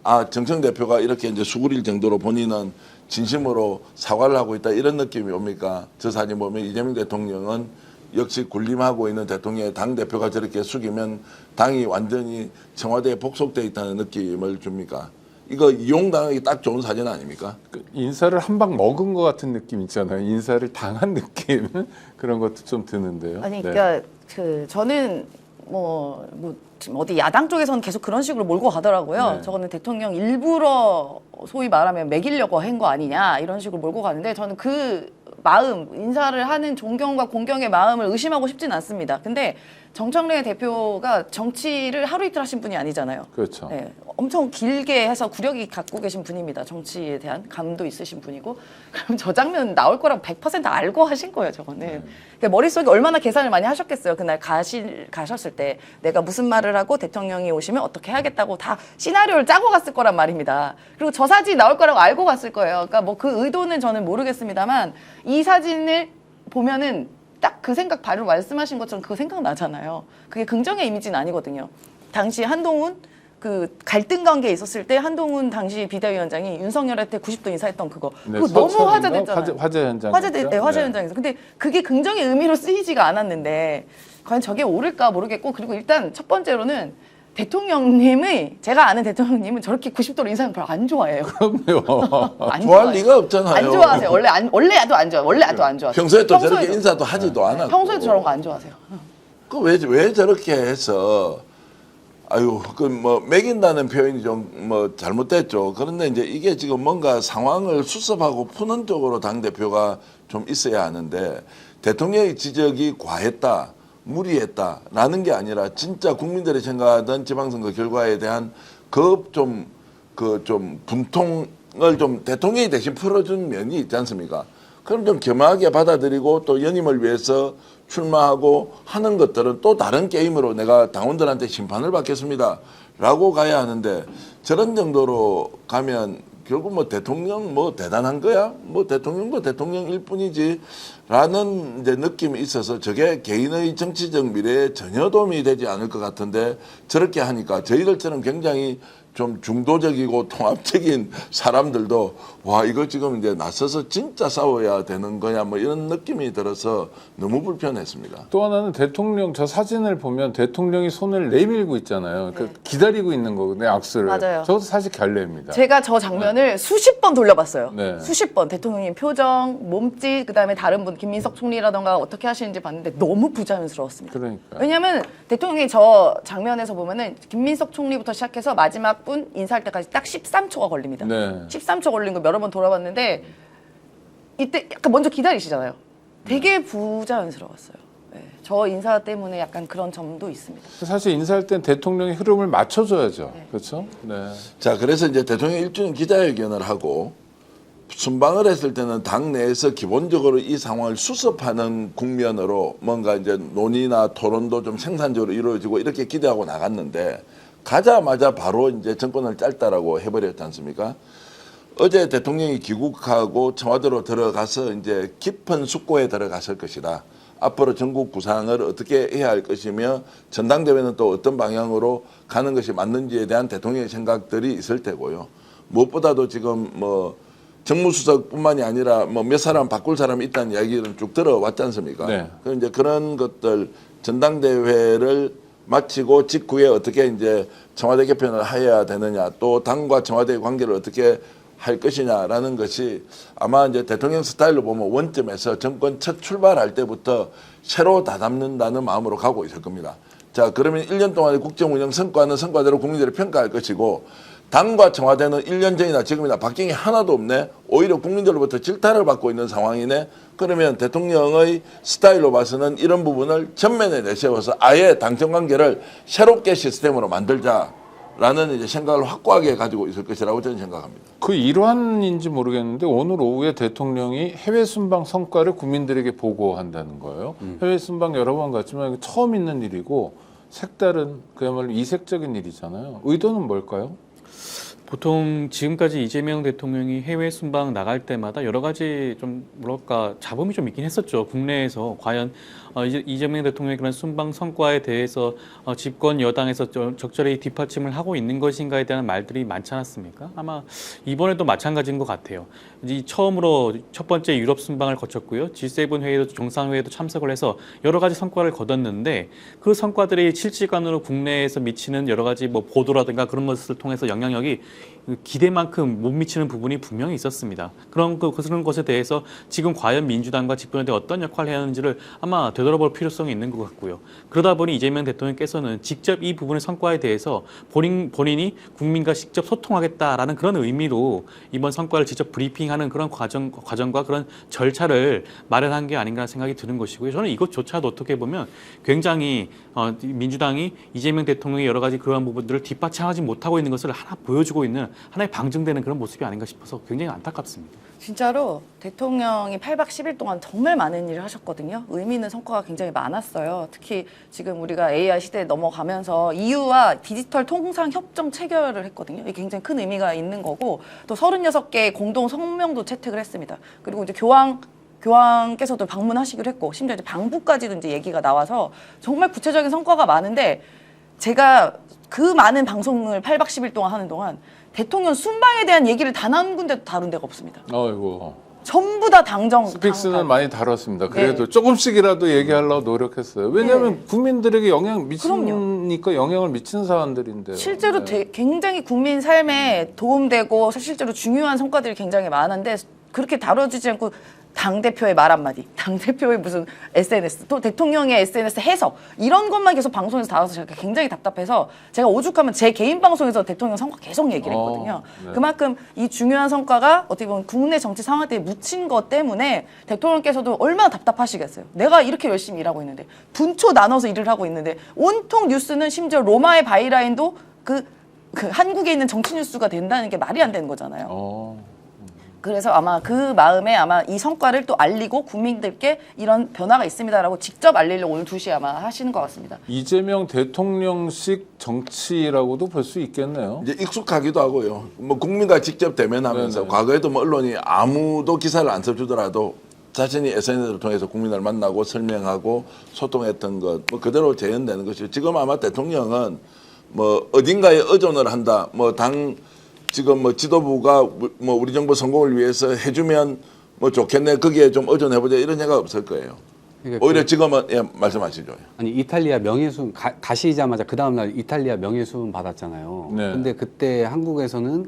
아, 정청 대표가 이렇게 이제 수그릴 정도로 본인은 진심으로 사과를 하고 있다, 이런 느낌이 옵니까? 저 사진 보면 이재명 대통령은 역시 군림하고 있는 대통령의 당대표가 저렇게 숙이면 당이 완전히 청와대에 복속돼 있다는 느낌을 줍니까? 이거 이용당하기 딱 좋은 사진 아닙니까? 그 인사를 한 방 먹은 것 같은 느낌 있잖아요. 인사를 당한 느낌 그런 것도 좀 드는데요. 아니 네. 그러니까 저는 뭐 지금 어디 야당 쪽에서는 계속 그런 식으로 몰고 가더라고요. 네. 저거는 대통령 일부러 소위 말하면 매기려고 한 거 아니냐 이런 식으로 몰고 가는데, 저는 그 마음, 인사를 하는 존경과 공경의 마음을 의심하고 싶진 않습니다. 근데 정청래 대표가 정치를 하루 이틀 하신 분이 아니잖아요. 그렇죠. 네, 엄청 길게 해서 구력이 갖고 계신 분입니다. 정치에 대한 감도 있으신 분이고, 그럼 저 장면 나올 거라고 100% 알고 하신 거예요, 저거는. 그러니까 머릿속에 얼마나 계산을 많이 하셨겠어요. 그날 가셨을 때 내가 무슨 말을 하고 대통령이 오시면 어떻게 해야겠다고 다 시나리오를 짜고 갔을 거란 말입니다. 그리고 저 사진이 나올 거라고 알고 갔을 거예요. 그러니까 뭐 그 의도는 저는 모르겠습니다만, 이 사진을 보면은 딱 그 생각 바로 말씀하신 것처럼 그거 생각나잖아요. 그게 긍정의 이미지는 아니거든요. 당시 한동훈 그 갈등 관계에 있었을 때 한동훈 당시 비대위원장이 윤석열한테 90도 인사했던 그거 그거 너무 화제됐잖아요. 화제 현장. 화제 현장에서. 근데 그게 긍정의 의미로 쓰이지가 않았는데 과연 저게 옳을까 모르겠고, 그리고 일단 첫 번째로는 대통령님의, 제가 아는 대통령님은 저렇게 90도로 인사는 별로 안 좋아해요. 그럼요. 안 좋아할 좋아해요. 리가 없잖아요. 안 좋아하세요. 원래도 안 좋아요. 원래도 안 좋아해요. 평소에 또 저렇게 평소에도. 인사도 하지도 않았고. 평소에도 저런 거 안 좋아하세요. 그 왜 저렇게 해서, 아유, 그 뭐 매긴다는 표현이 좀 뭐 잘못됐죠. 그런데 이제 이게 지금 뭔가 상황을 수습하고 푸는 쪽으로 당 대표가 좀 있어야 하는데 대통령의 지적이 과했다, 무리했다라는 게 아니라 진짜 국민들이 생각하던 지방선거 결과에 대한 좀 분통을 좀 대통령이 대신 풀어준 면이 있지 않습니까? 그럼 좀 겸허하게 받아들이고 또 연임을 위해서 출마하고 하는 것들은 또 다른 게임으로 내가 당원들한테 심판을 받겠습니다 라고 가야 하는데 저런 정도로 가면 결국 뭐 대통령 뭐 대단한 거야? 뭐 대통령도 대통령일 뿐이지 라는 이제 느낌이 있어서 저게 개인의 정치적 미래에 전혀 도움이 되지 않을 것 같은데 저렇게 하니까 저희들처럼 굉장히 좀 중도적이고 통합적인 사람들도 와 이거 지금 이제 나서서 진짜 싸워야 되는 거냐 뭐 이런 느낌이 들어서 너무 불편했습니다. 또 하나는 대통령 저 사진을 보면 대통령이 손을 내밀고 있잖아요. 그 기다리고 있는 거거든요, 악수를. 맞아요. 저것도 사실 결례입니다. 제가 저 장면을 수십 번 돌려봤어요. 네. 수십 번 대통령님 표정, 몸짓, 그다음에 다른 분 김민석 총리라던가 어떻게 하시는지 봤는데 너무 부자연스러웠습니다. 그러니까. 왜냐하면 대통령이 저 장면에서 보면은 김민석 총리부터 시작해서 마지막 분 인사할 때까지 딱 13초가 걸립니다. 네. 13초 걸린 거 여러 번 돌아봤는데 이때 약간 먼저 기다리시잖아요. 되게 부자연스러웠어요. 네. 저 인사 때문에 약간 그런 점도 있습니다. 사실 인사할 땐 대통령의 흐름을 맞춰줘야죠. 그렇죠? 네. 자, 그래서 이제 대통령 1주년 기자회견을 하고 순방을 했을 때는 당 내에서 기본적으로 이 상황을 수습하는 국면으로 뭔가 이제 논의나 토론도 좀 생산적으로 이루어지고 이렇게 기대하고 나갔는데 가자마자 바로 이제 정권을 짤다라고 해버렸지 않습니까? 어제 대통령이 귀국하고 청와대로 들어가서 이제 깊은 숙고에 들어갔을 것이다. 앞으로 전국 구상을 어떻게 해야 할 것이며 전당대회는 또 어떤 방향으로 가는 것이 맞는지에 대한 대통령의 생각들이 있을 테고요. 무엇보다도 지금 뭐 정무수석뿐만이 아니라 뭐 몇 사람 바꿀 사람이 있다는 이야기를 쭉 들어왔지 않습니까? 네. 그 이제 그런 것들 전당대회를 마치고 직후에 어떻게 이제 청와대 개편을 해야 되느냐 또 당과 청와대의 관계를 어떻게 할 것이냐라는 것이 아마 이제 대통령 스타일로 보면 원점에서 정권 첫 출발할 때부터 새로 다잡는다는 마음으로 가고 있을 겁니다. 자, 그러면 1년 동안의 국정 운영 성과는 성과대로 국민들이 평가할 것이고 당과 청와대는 1년 전이나 지금이나 바뀐 게 하나도 없네. 오히려 국민들로부터 질타를 받고 있는 상황이네. 그러면 대통령의 스타일로 봐서는 이런 부분을 전면에 내세워서 아예 당청 관계를 새롭게 시스템으로 만들자라는 이제 생각을 확고하게 가지고 있을 것이라고 저는 생각합니다. 그 일환인지 모르겠는데 오늘 오후에 대통령이 해외 순방 성과를 국민들에게 보고한다는 거예요. 해외 순방 여러 번 갔지만 처음 있는 일이고 색다른 그야말로 이색적인 일이잖아요. 의도는 뭘까요? 보통 지금까지 이재명 대통령이 해외 순방 나갈 때마다 여러 가지 좀 뭐랄까 잡음이 좀 있긴 했었죠. 국내에서 과연 이재명 대통령의 그런 순방 성과에 대해서 집권 여당에서 적절히 뒷받침을 하고 있는 것인가에 대한 말들이 많지 않았습니까? 아마 이번에도 마찬가지인 것 같아요. 이제 처음으로 첫 번째 유럽 순방을 거쳤고요. G7 회의도 정상회의도 참석을 해서 여러 가지 성과를 거뒀는데 그 성과들이 실질적으로 국내에서 미치는 여러 가지 뭐 보도라든가 그런 것을 통해서 영향력이 기대만큼 못 미치는 부분이 분명히 있었습니다. 그런 것에 대해서 지금 과연 민주당과 집권에 어떤 역할을 해야 하는지를 아마 되돌아볼 필요성이 있는 것 같고요. 그러다 보니 이재명 대통령께서는 직접 이 부분의 성과에 대해서 본인이 국민과 직접 소통하겠다라는 그런 의미로 이번 성과를 직접 브리핑하는 그런 과정과 그런 절차를 마련한 게 아닌가 생각이 드는 것이고요. 저는 이것조차도 어떻게 보면 굉장히 민주당이 이재명 대통령의 여러 가지 그러한 부분들을 뒷받침하지 못하고 있는 것을 하나 보여주고 있는 하나의 방증되는 그런 모습이 아닌가 싶어서 굉장히 안타깝습니다. 진짜로 대통령이 8박 10일 동안 정말 많은 일을 하셨거든요. 의미 있는 성과가 굉장히 많았어요. 특히 지금 우리가 AI 시대에 넘어가면서 EU와 디지털 통상 협정 체결을 했거든요. 이게 굉장히 큰 의미가 있는 거고 또 36개의 공동 성명도 채택을 했습니다. 그리고 이제 교황께서도 방문하시기로 했고 심지어 이제 방부까지도 이제 얘기가 나와서 정말 구체적인 성과가 많은데 제가 그 많은 방송을 8박 10일 동안 하는 동안 대통령 순방에 대한 얘기를 단 한 군데도 다룬 데가 없습니다. 아이고. 전부 다 당정. 스픽스는 많이 다뤘습니다. 그래도 조금씩이라도 얘기하려고 노력했어요. 왜냐하면 국민들에게 영향 미치니까 영향을 미치는 사안들인데요. 실제로 굉장히 국민 삶에 도움되고 실제로 중요한 성과들이 굉장히 많은데 그렇게 다뤄지지 않고 당대표의 말 한마디, 당대표의 무슨 SNS, 또 대통령의 SNS 해석 이런 것만 계속 방송에서 다뤄서 제가 굉장히 답답해서 제가 오죽하면 제 개인 방송에서 대통령 성과 계속 얘기를 했거든요. 네. 그만큼 이 중요한 성과가 어떻게 보면 국내 정치 상황에 묻힌 것 때문에 대통령께서도 얼마나 답답하시겠어요. 내가 이렇게 열심히 일하고 있는데 분초 나눠서 일을 하고 있는데 온통 뉴스는 심지어 로마의 바이라인도 그 한국에 있는 정치 뉴스가 된다는 게 말이 안 되는 거잖아요. 그래서 아마 그 마음에 아마 이 성과를 또 알리고 국민들께 이런 변화가 있습니다라고 직접 알리려고 오늘 2시에 아마 하시는 것 같습니다. 이재명 대통령식 정치라고도 볼 수 있겠네요. 이제 익숙하기도 하고요. 뭐 국민과 직접 대면하면서 네네. 과거에도 뭐 언론이 아무도 기사를 안 써주더라도 자신이 SNS를 통해서 국민을 만나고 설명하고 소통했던 것 뭐 그대로 재현되는 것이죠. 지금 아마 대통령은 뭐 어딘가에 의존을 한다. 뭐 당 지금 뭐 지도부가 뭐 우리 정부 성공을 위해서 해주면 뭐 좋겠네. 거기에 좀 의존해보자 이런 생각 없을 거예요. 그러니까 오히려 지금은 예, 말씀하시죠. 아니 이탈리아 명예수훈 가시자마자 그 다음 날 이탈리아 명예수훈 받았잖아요. 네. 근데 그때 한국에서는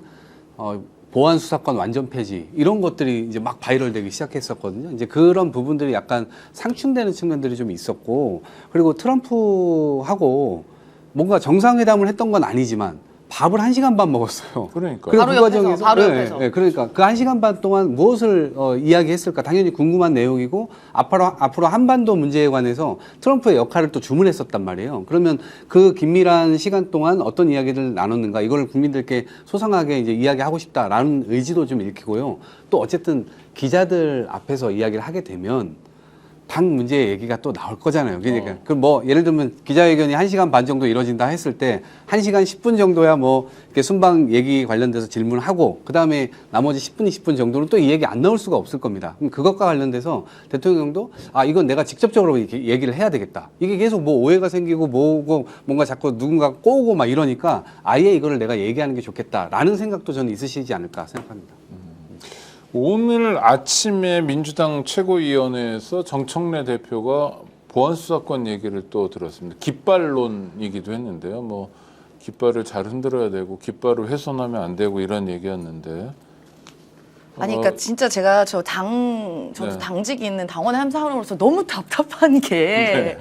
보안 수사권 완전 폐지 이런 것들이 이제 막 바이럴되기 시작했었거든요. 이제 그런 부분들이 약간 상충되는 측면들이 좀 있었고, 그리고 트럼프하고 뭔가 정상회담을 했던 건 아니지만 밥을 1시간 반 먹었어요. 그러니까요. 그래서 바로 그 옆에서, 과정에서 바로 네, 옆에서. 네, 그러니까 그 1시간 반 동안 무엇을 이야기했을까 당연히 궁금한 내용이고 앞으로 한반도 문제에 관해서 트럼프의 역할을 또 주문했었단 말이에요. 그러면 그 긴밀한 시간 동안 어떤 이야기를 나눴는가 이걸 국민들께 소상하게 이제 이야기하고 싶다라는 의지도 좀 읽히고요. 또 어쨌든 기자들 앞에서 이야기를 하게 되면 당 문제 얘기가 또 나올 거잖아요. 그러니까 그 뭐 예를 들면 기자회견이 1시간 반 정도 이루어진다 했을 때 1시간 10분 정도야 뭐 이렇게 순방 얘기 관련돼서 질문을 하고 그다음에 나머지 10분, 20분 정도는 또 이 얘기 안 나올 수가 없을 겁니다. 그럼 그것과 관련돼서 대통령도 아 이건 내가 직접적으로 이렇게 얘기를 해야 되겠다. 이게 계속 뭐 오해가 생기고 뭐고 뭔가 자꾸 누군가 꼬우고 막 이러니까 아예 이거를 내가 얘기하는 게 좋겠다라는 생각도 저는 있으시지 않을까 생각합니다. 오늘 아침에 민주당 최고위원회에서 정청래 대표가 보안수사권 얘기를 또 들었습니다. 깃발론이기도 했는데요. 뭐 깃발을 잘 흔들어야 되고 깃발을 훼손하면 안 되고 이런 얘기였는데. 아니, 그러니까 진짜 제가 저도 네. 당직이 있는 당원의 한 사람으로서 너무 답답한 게, 네.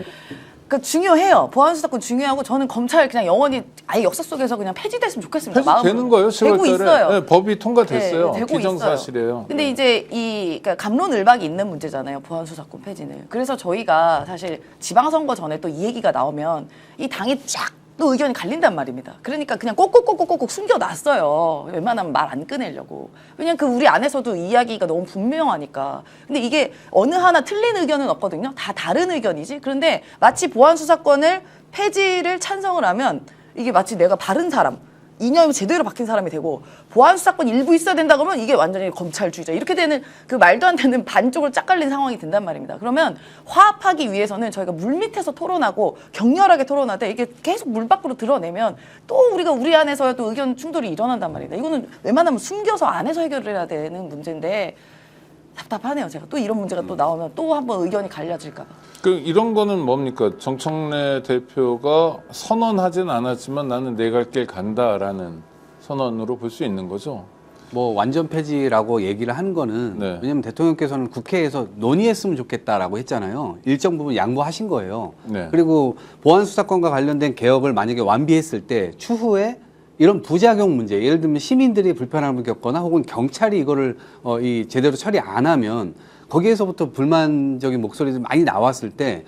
그러니까 중요해요. 보안수사권 중요하고 저는 검찰 그냥 영원히 아예 역사 속에서 그냥 폐지됐으면 좋겠습니다. 되는 거예요. 10월 되고 달에. 있어요. 네, 법이 통과됐어요. 네, 되고 기정사실이에요. 있어요. 근데 네. 이제 그러니까 갑론을박이 있는 문제잖아요. 보안수사권 폐지는. 그래서 저희가 사실 지방선거 전에 또 이 얘기가 나오면 이 당이 쫙 또 의견이 갈린단 말입니다. 그러니까 그냥 꼭꼭꼭꼭꼭 숨겨놨어요. 웬만하면 말 안 꺼내려고. 왜냐면 그 우리 안에서도 이야기가 너무 분명하니까. 근데 이게 어느 하나 틀린 의견은 없거든요. 다 다른 의견이지. 그런데 마치 보안수사권을 폐지를 찬성을 하면 이게 마치 내가 바른 사람, 이념이 제대로 박힌 사람이 되고 보안수사권 일부 있어야 된다 그러면 이게 완전히 검찰주의자 이렇게 되는 그 말도 안 되는 반쪽으로 짝 갈린 상황이 된단 말입니다. 그러면 화합하기 위해서는 저희가 물밑에서 토론하고 격렬하게 토론하되 이게 계속 물 밖으로 드러내면 또 우리가 우리 안에서도 의견 충돌이 일어난단 말입니다. 이거는 웬만하면 숨겨서 안에서 해결을 해야 되는 문제인데 답답하네요. 제가 또 이런 문제가 또 나오면 또 한번 의견이 갈려질까 봐. 그 이런 거는 뭡니까? 정청래 대표가 선언하진 않았지만 나는 내 갈 길 간다라는 선언으로 볼 수 있는 거죠. 뭐 완전 폐지라고 얘기를 한 거는 네. 왜냐면 대통령께서는 국회에서 논의했으면 좋겠다라고 했잖아요. 일정 부분 양보하신 거예요. 네. 그리고 보안 수사권과 관련된 개혁을 만약에 완비했을 때 추후에 이런 부작용 문제, 예를 들면 시민들이 불편함을 겪거나 혹은 경찰이 이거를 제대로 처리 안 하면 거기에서부터 불만적인 목소리들이 많이 나왔을 때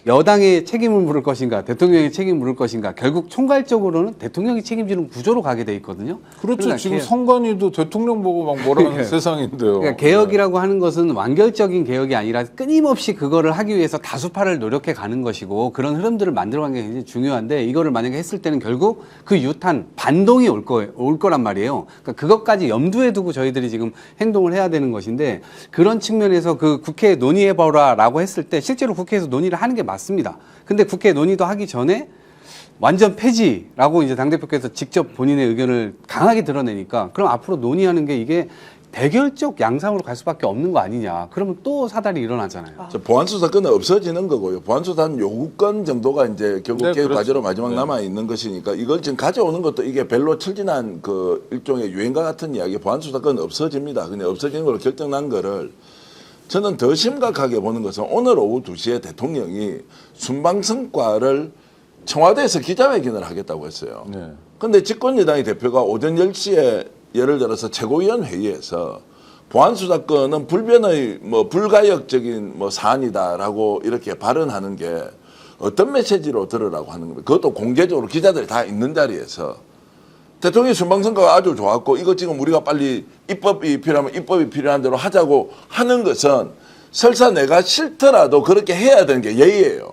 여당의 책임을 물을 것인가, 대통령의 책임을 물을 것인가, 결국 총괄적으로는 대통령이 책임지는 구조로 가게 돼 있거든요. 그렇죠. 그러니까 지금 성관이도 대통령 보고 막 뭐라는 세상인데요. 그러니까 개혁이라고 하는 것은 완결적인 개혁이 아니라 끊임없이 그거를 하기 위해서 다수파를 노력해 가는 것이고 그런 흐름들을 만들어가는 게 굉장히 중요한데 이거를 만약에 했을 때는 결국 그 유탄 반동이 올 거란 말이에요. 그러니까 그것까지 염두에 두고 저희들이 지금 행동을 해야 되는 것인데 그런 측면에서 그 국회에 논의해봐라라고 했을 때 실제로 국회에서 논의를 하는 게 맞습니다. 근데 국회 논의도 하기 전에 완전 폐지라고 이제 당대표께서 직접 본인의 의견을 강하게 드러내니까 그럼 앞으로 논의하는 게 이게 대결적 양상으로 갈 수밖에 없는 거 아니냐. 그러면 또 사달이 일어나잖아요. 보안수사권은 없어지는 거고요. 보안수사는 요구권 정도가 이제 결국 네, 개혁 그렇죠. 과제로 마지막 네. 남아 있는 것이니까 이걸 지금 가져오는 것도 이게 별로 철진한 그 일종의 유행과 같은 이야기. 보안수사권은 없어집니다. 근데 없어지는 걸로 결정난 거를 저는 더 심각하게 보는 것은 오늘 오후 2시에 대통령이 순방성과를 청와대에서 기자회견을 하겠다고 했어요. 네. 근데 집권여당의 대표가 오전 10시에 예를 들어서 최고위원 회의에서 보안수사권은 불변의 불가역적인 사안이다라고 이렇게 발언하는 게 어떤 메시지로 들으라고 하는 겁니까? 그것도 공개적으로 기자들이 다 있는 자리에서 대통령이 순방선거가 아주 좋았고 이거 지금 우리가 빨리 입법이 필요하면 입법이 필요한 대로 하자고 하는 것은 설사 내가 싫더라도 그렇게 해야 되는 게 예의예요.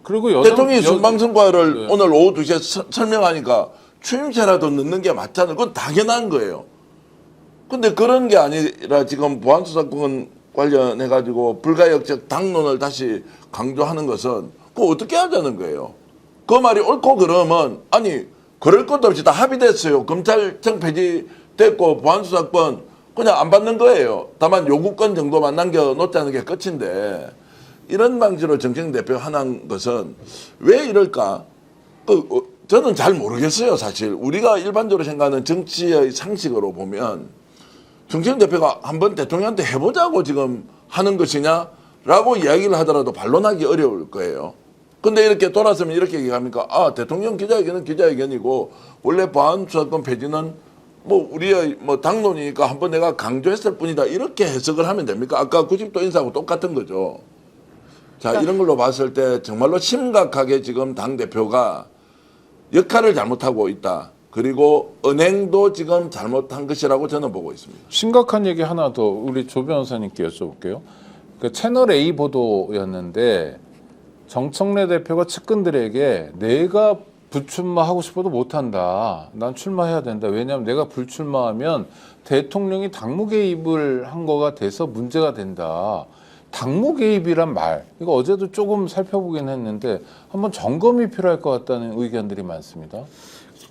그리고 대통령이 순방선거를 네. 오늘 오후 2시에 설명하니까 추임새라도 넣는 게 맞잖아요. 그건 당연한 거예요. 근데 그런 게 아니라 지금 보안수사권 관련해가지고 불가역적 당론을 다시 강조하는 것은 그거 어떻게 하자는 거예요. 그 말이 옳고 그러면 아니 그럴 것도 없이 다 합의됐어요. 검찰청 폐지됐고 보안수사권 그냥 안 받는 거예요. 다만 요구권 정도만 남겨놓자는 게 끝인데 이런 방식으로 정책 대표 하는 것은 왜 이럴까? 저는 잘 모르겠어요. 사실 우리가 일반적으로 생각하는 정치의 상식으로 보면 정책 대표가 한번 대통령한테 해보자고 지금 하는 것이냐라고 이야기를 하더라도 반론하기 어려울 거예요. 근데 이렇게 돌아서면 이렇게 얘기합니까? 아, 대통령 기자회견은 기자회견이고 원래 보안수사권 폐지는 우리의 당론이니까 한번 내가 강조했을 뿐이다. 이렇게 해석을 하면 됩니까? 아까 90도 인사하고 똑같은 거죠. 자, 이런 걸로 봤을 때 정말로 심각하게 지금 당대표가 역할을 잘못하고 있다. 그리고 은행도 지금 잘못한 것이라고 저는 보고 있습니다. 심각한 얘기 하나 더 우리 조 변호사님께 여쭤볼게요. 그 채널 A 보도였는데 정청래 대표가 측근들에게 내가 불출마하고 싶어도 못한다. 난 출마해야 된다. 왜냐하면 내가 불출마하면 대통령이 당무 개입을 한 거가 돼서 문제가 된다. 당무 개입이란 말, 이거 어제도 조금 살펴보긴 했는데 한번 점검이 필요할 것 같다는 의견들이 많습니다.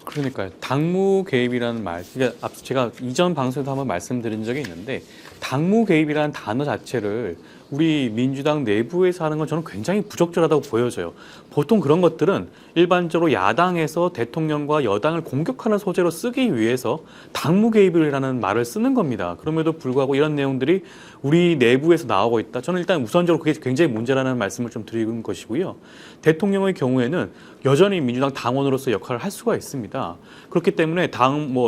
그러니까요. 당무 개입이라는 말, 그러니까 앞서 제가 이전 방송에도 한번 말씀드린 적이 있는데 당무 개입이라는 단어 자체를 우리 민주당 내부에서 하는 건 저는 굉장히 부적절하다고 보여져요. 보통 그런 것들은 일반적으로 야당에서 대통령과 여당을 공격하는 소재로 쓰기 위해서 당무 개입이라는 말을 쓰는 겁니다. 그럼에도 불구하고 이런 내용들이 우리 내부에서 나오고 있다. 저는 일단 우선적으로 그게 굉장히 문제라는 말씀을 좀 드리는 것이고요. 대통령의 경우에는 여전히 민주당 당원으로서 역할을 할 수가 있습니다. 그렇기 때문에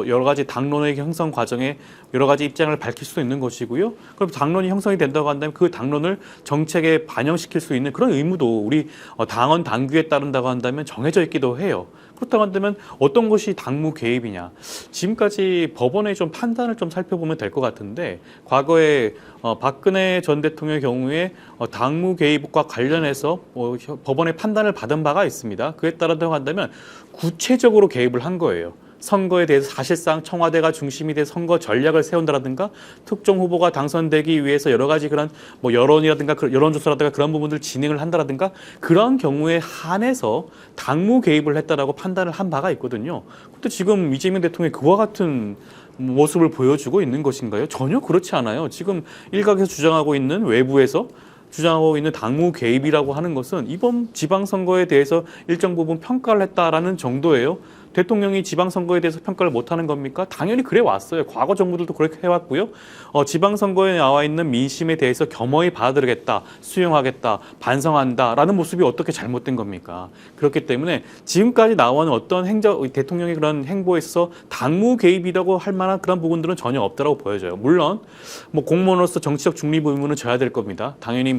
여러 가지 당론의 형성 과정에 여러 가지 입장을 밝힐 수도 있는 것이고요. 그럼 당론이 형성이 된다고 한다면 그 당론을 정책에 반영시킬 수 있는 그런 의무도 우리 당원 당규에 따른다고 한다면 정해져 있기도 해요. 그렇다고 한다면 어떤 것이 당무 개입이냐. 지금까지 법원의 좀 판단을 좀 살펴보면 될 것 같은데 과거에 박근혜 전 대통령의 경우에 당무 개입과 관련해서 법원의 판단을 받은 바가 있습니다. 그에 따른다고 한다면 구체적으로 개입을 한 거예요. 선거에 대해서 사실상 청와대가 중심이 돼 선거 전략을 세운다라든가 특정 후보가 당선되기 위해서 여러 가지 그런 여론이라든가 여론조사라든가 그런 부분들 진행을 한다라든가 그런 경우에 한해서 당무 개입을 했다라고 판단을 한 바가 있거든요. 근데 지금 이재명 대통령이 그와 같은 모습을 보여주고 있는 것인가요? 전혀 그렇지 않아요. 지금 일각에서 주장하고 있는 외부에서 주장하고 있는 당무 개입이라고 하는 것은 이번 지방선거에 대해서 일정 부분 평가를 했다라는 정도예요. 대통령이 지방선거에 대해서 평가를 못하는 겁니까? 당연히 그래 왔어요. 과거 정부들도 그렇게 해왔고요. 지방선거에 나와 있는 민심에 대해서 겸허히 받아들이겠다, 수용하겠다, 반성한다라는 모습이 어떻게 잘못된 겁니까? 그렇기 때문에 지금까지 나오는 어떤 대통령의 그런 행보에 있어서 당무 개입이라고 할 만한 그런 부분들은 전혀 없다라고 보여져요. 물론 공무원으로서 정치적 중립 의무는 져야 될 겁니다. 당연히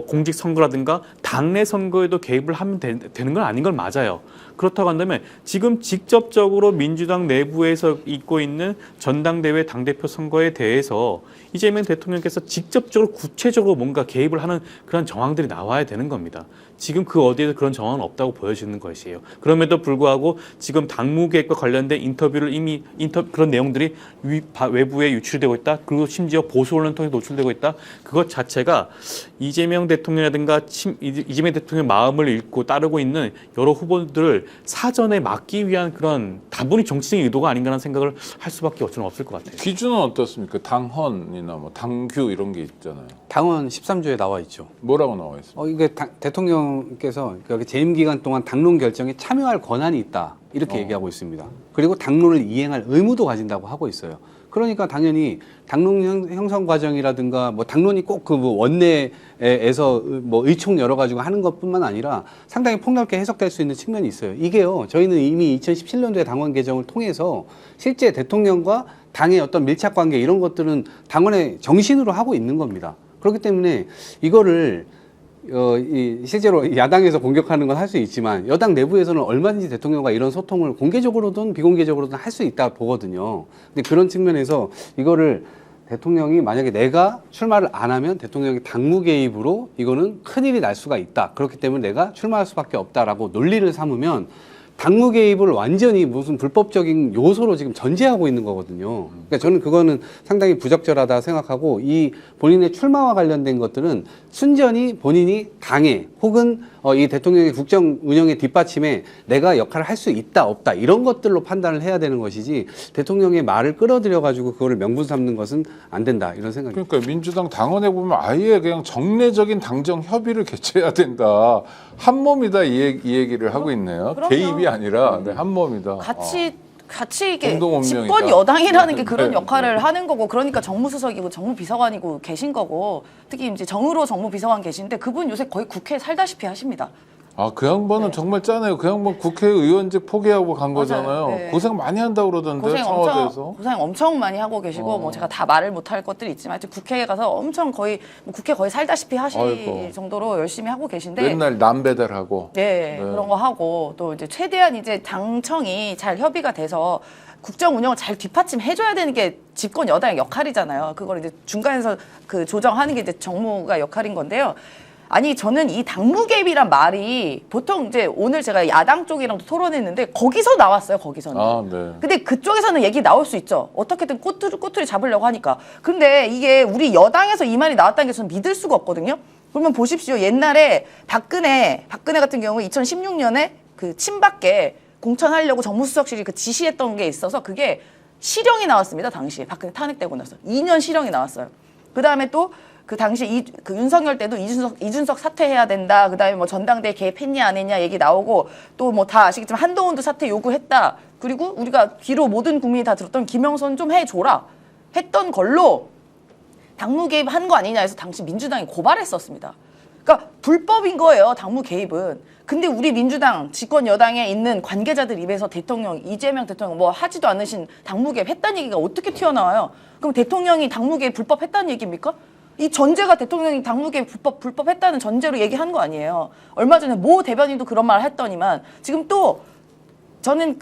공직 선거라든가 당내 선거에도 개입을 하면 되는 건 아닌 건 맞아요. 그렇다고 한다면 지금 직접적으로 민주당 내부에서 있고 있는 전당대회 당대표 선거에 대해서 이재명 대통령께서 직접적으로 구체적으로 뭔가 개입을 하는 그런 정황들이 나와야 되는 겁니다. 지금 그 어디에도 그런 정황은 없다고 보여지는 것이에요. 그럼에도 불구하고 지금 당무 개입과 관련된 인터뷰를 이미 그런 내용들이 외부에 유출되고 있다. 그리고 심지어 보수 언론 통해 노출되고 있다. 그것 자체가 이재명 대통령이라든가 이재명 대통령의 마음을 읽고 따르고 있는 여러 후보들을 사전에 막기 위한 그런 다분히 정치적인 의도가 아닌가라는 생각을 할 수밖에 없을 것 같아요. 기준은 어떻습니까? 당헌이나 당규 이런 게 있잖아요. 당원 13조에 나와 있죠. 뭐라고 나와 있습니까? 이게 대통령께서 여기 재임 기간 동안 당론 결정에 참여할 권한이 있다. 이렇게 얘기하고 있습니다. 그리고 당론을 이행할 의무도 가진다고 하고 있어요. 그러니까 당연히 당론 형성 과정이라든가 뭐 당론이 꼭 그 뭐 원내에서 뭐 의총 열어가지고 하는 것뿐만 아니라 상당히 폭넓게 해석될 수 있는 측면이 있어요. 이게요, 저희는 이미 2017년도에 당원 개정을 통해서 실제 대통령과 당의 어떤 밀착 관계 이런 것들은 당원의 정신으로 하고 있는 겁니다. 그렇기 때문에 이거를 실제로 야당에서 공격하는 건 할 수 있지만 여당 내부에서는 얼마든지 대통령과 이런 소통을 공개적으로든 비공개적으로든 할 수 있다 보거든요. 근데 그런 측면에서 이거를 대통령이 만약에 내가 출마를 안 하면 대통령이 당무 개입으로 이거는 큰일이 날 수가 있다. 그렇기 때문에 내가 출마할 수밖에 없다라고 논리를 삼으면 당무 개입을 완전히 무슨 불법적인 요소로 지금 전제하고 있는 거거든요. 그러니까 저는 그거는 상당히 부적절하다 생각하고 이 본인의 출마와 관련된 것들은 순전히 본인이 당에 혹은 이 대통령의 국정 운영의 뒷받침에 내가 역할을 할 수 있다 없다 이런 것들로 판단을 해야 되는 것이지 대통령의 말을 끌어들여 가지고 그거를 명분 삼는 것은 안 된다 이런 생각입니다. 그러니까 민주당 당원에 보면 아예 그냥 정례적인 당정 협의를 개최해야 된다. 한 몸이다 이 얘기를 하고 있네요. 그럼요. 개입이 아니라 네, 한 몸이다. 같이 이게 공동 운명이다. 집권 여당이라는 게 그런 네. 역할을 하는 거고, 그러니까 정무수석이고 정무비서관이고 계신 거고, 특히 이제 정의로 정무비서관 계신데 그분 요새 거의 국회에 살다시피 하십니다. 아, 그 양반은 정말 짜네요. 그 양반 국회의원직 포기하고 간 거잖아요. 네. 고생 많이 한다고 그러던데 청와대에서. 고생 엄청 많이 하고 계시고 뭐 제가 다 말을 못할 것들이 있지만 하여튼 국회에 가서 엄청 거의 뭐 국회 거의 살다시피 하실 아이고. 정도로 열심히 하고 계신데 맨날 남 배달하고. 네, 그런 거 하고 또 이제 최대한 이제 당청이 잘 협의가 돼서 국정 운영을 잘 뒷받침해줘야 되는 게 집권 여당의 역할이잖아요. 그걸 이제 중간에서 그 조정하는 게 이제 정무가 역할인 건데요. 아니 저는 이 당무 개입이란 말이 보통 이제 오늘 제가 야당 쪽이랑도 토론했는데 거기서 나왔어요. 거기서는. 아, 네. 근데 그쪽에서는 얘기 나올 수 있죠. 어떻게든 꼬투리 잡으려고 하니까. 근데 이게 우리 여당에서 이 말이 나왔다는 게 저는 믿을 수가 없거든요. 그러면 보십시오. 옛날에 박근혜 같은 경우 2016년에 그 친박계 공천하려고 정무수석실이 그 지시했던 게 있어서 그게 실형이 나왔습니다. 당시에 박근혜 탄핵되고 나서 2년 실형이 나왔어요. 그 다음에 또 그 당시 그 윤석열 때도 이준석 사퇴해야 된다. 그다음에 뭐 전당대회 개입했냐 안 했냐 얘기 나오고 또 뭐 다 아시겠지만 한동훈도 사퇴 요구했다. 그리고 우리가 귀로 모든 국민이 다 들었던 김영선 좀 해줘라 했던 걸로 당무 개입한 거 아니냐 해서 당시 민주당이 고발했었습니다. 그러니까 불법인 거예요. 당무 개입은. 근데 우리 민주당 집권 여당에 있는 관계자들 입에서 대통령 이재명 대통령 뭐 하지도 않으신 당무 개입 했다는 얘기가 어떻게 튀어나와요? 그럼 대통령이 당무 개입 불법했다는 얘기입니까? 이 전제가 대통령이 당무 개입 불법했다는 전제로 얘기한 거 아니에요. 얼마 전에 모 대변인도 그런 말을 했더니만 지금 또 저는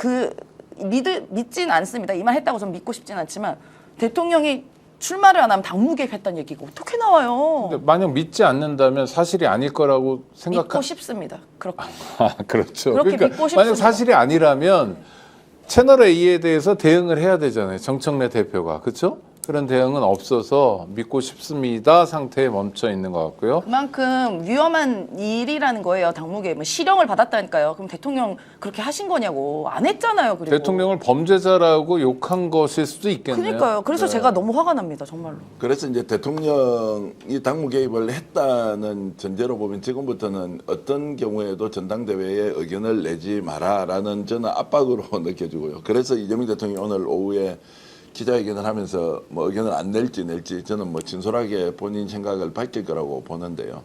믿진 않습니다. 이 말 했다고 저는 믿고 싶진 않지만 대통령이 출마를 안 하면 당무 개입했다는 얘기가 어떻게 나와요? 근데 만약 믿지 않는다면 사실이 아닐 거라고 믿고 싶습니다. 그렇게. 아, 그렇죠. 그렇게 그러니까 믿고 싶습니다. 만약 사실이 아니라면 채널 A에 대해서 대응을 해야 되잖아요. 정청래 대표가. 그렇죠? 그런 대응은 없어서 믿고 싶습니다 상태에 멈춰 있는 것 같고요. 그만큼 위험한 일이라는 거예요. 당무 개입은 실형을 받았다니까요. 그럼 대통령 그렇게 하신 거냐고. 안 했잖아요. 그리고. 대통령을 범죄자라고 욕한 것일 수도 있겠네요. 그러니까요. 그래서 네. 제가 너무 화가 납니다. 정말로. 그래서 이제 대통령이 당무 개입을 했다는 전제로 보면 지금부터는 어떤 경우에도 전당대회에 의견을 내지 마라라는 저는 압박으로 느껴지고요. 그래서 이재명 대통령이 오늘 오후에 기자회견을 하면서 뭐 의견을 안 낼지 저는 뭐 진솔하게 본인 생각을 밝힐 거라고 보는데요.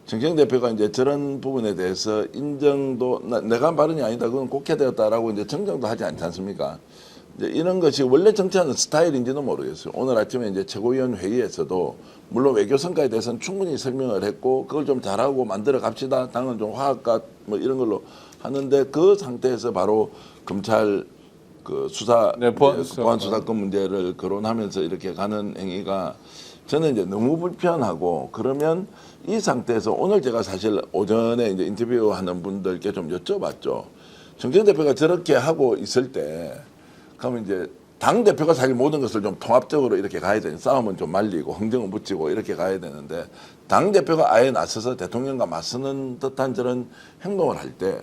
정세균 대표가 이제 저런 부분에 대해서 인정도 내가 한 발언이 아니다. 그건 곡해되었다라고 이제 정정도 하지 않지 않습니까? 이제 이런 것이 원래 정치하는 스타일인지도 모르겠어요. 오늘 아침에 이제 최고위원 회의에서도 물론 외교 성과에 대해서는 충분히 설명을 했고 그걸 좀 잘하고 만들어 갑시다. 당은 좀 화합과 뭐 이런 걸로 하는데 그 상태에서 바로 검찰 그 수사 네, 보안 수사권 문제를 거론하면서 이렇게 가는 행위가 저는 이제 너무 불편하고 그러면 이 상태에서 오늘 제가 사실 오전에 이제 인터뷰하는 분들께 좀 여쭤봤죠. 정세균 대표가 저렇게 하고 있을 때 그러면 이제 당 대표가 사실 모든 것을 좀 통합적으로 이렇게 가야 되는 싸움은 좀 말리고 흥정은 붙이고 이렇게 가야 되는데 당 대표가 아예 나서서 대통령과 맞서는 듯한 저런 행동을 할 때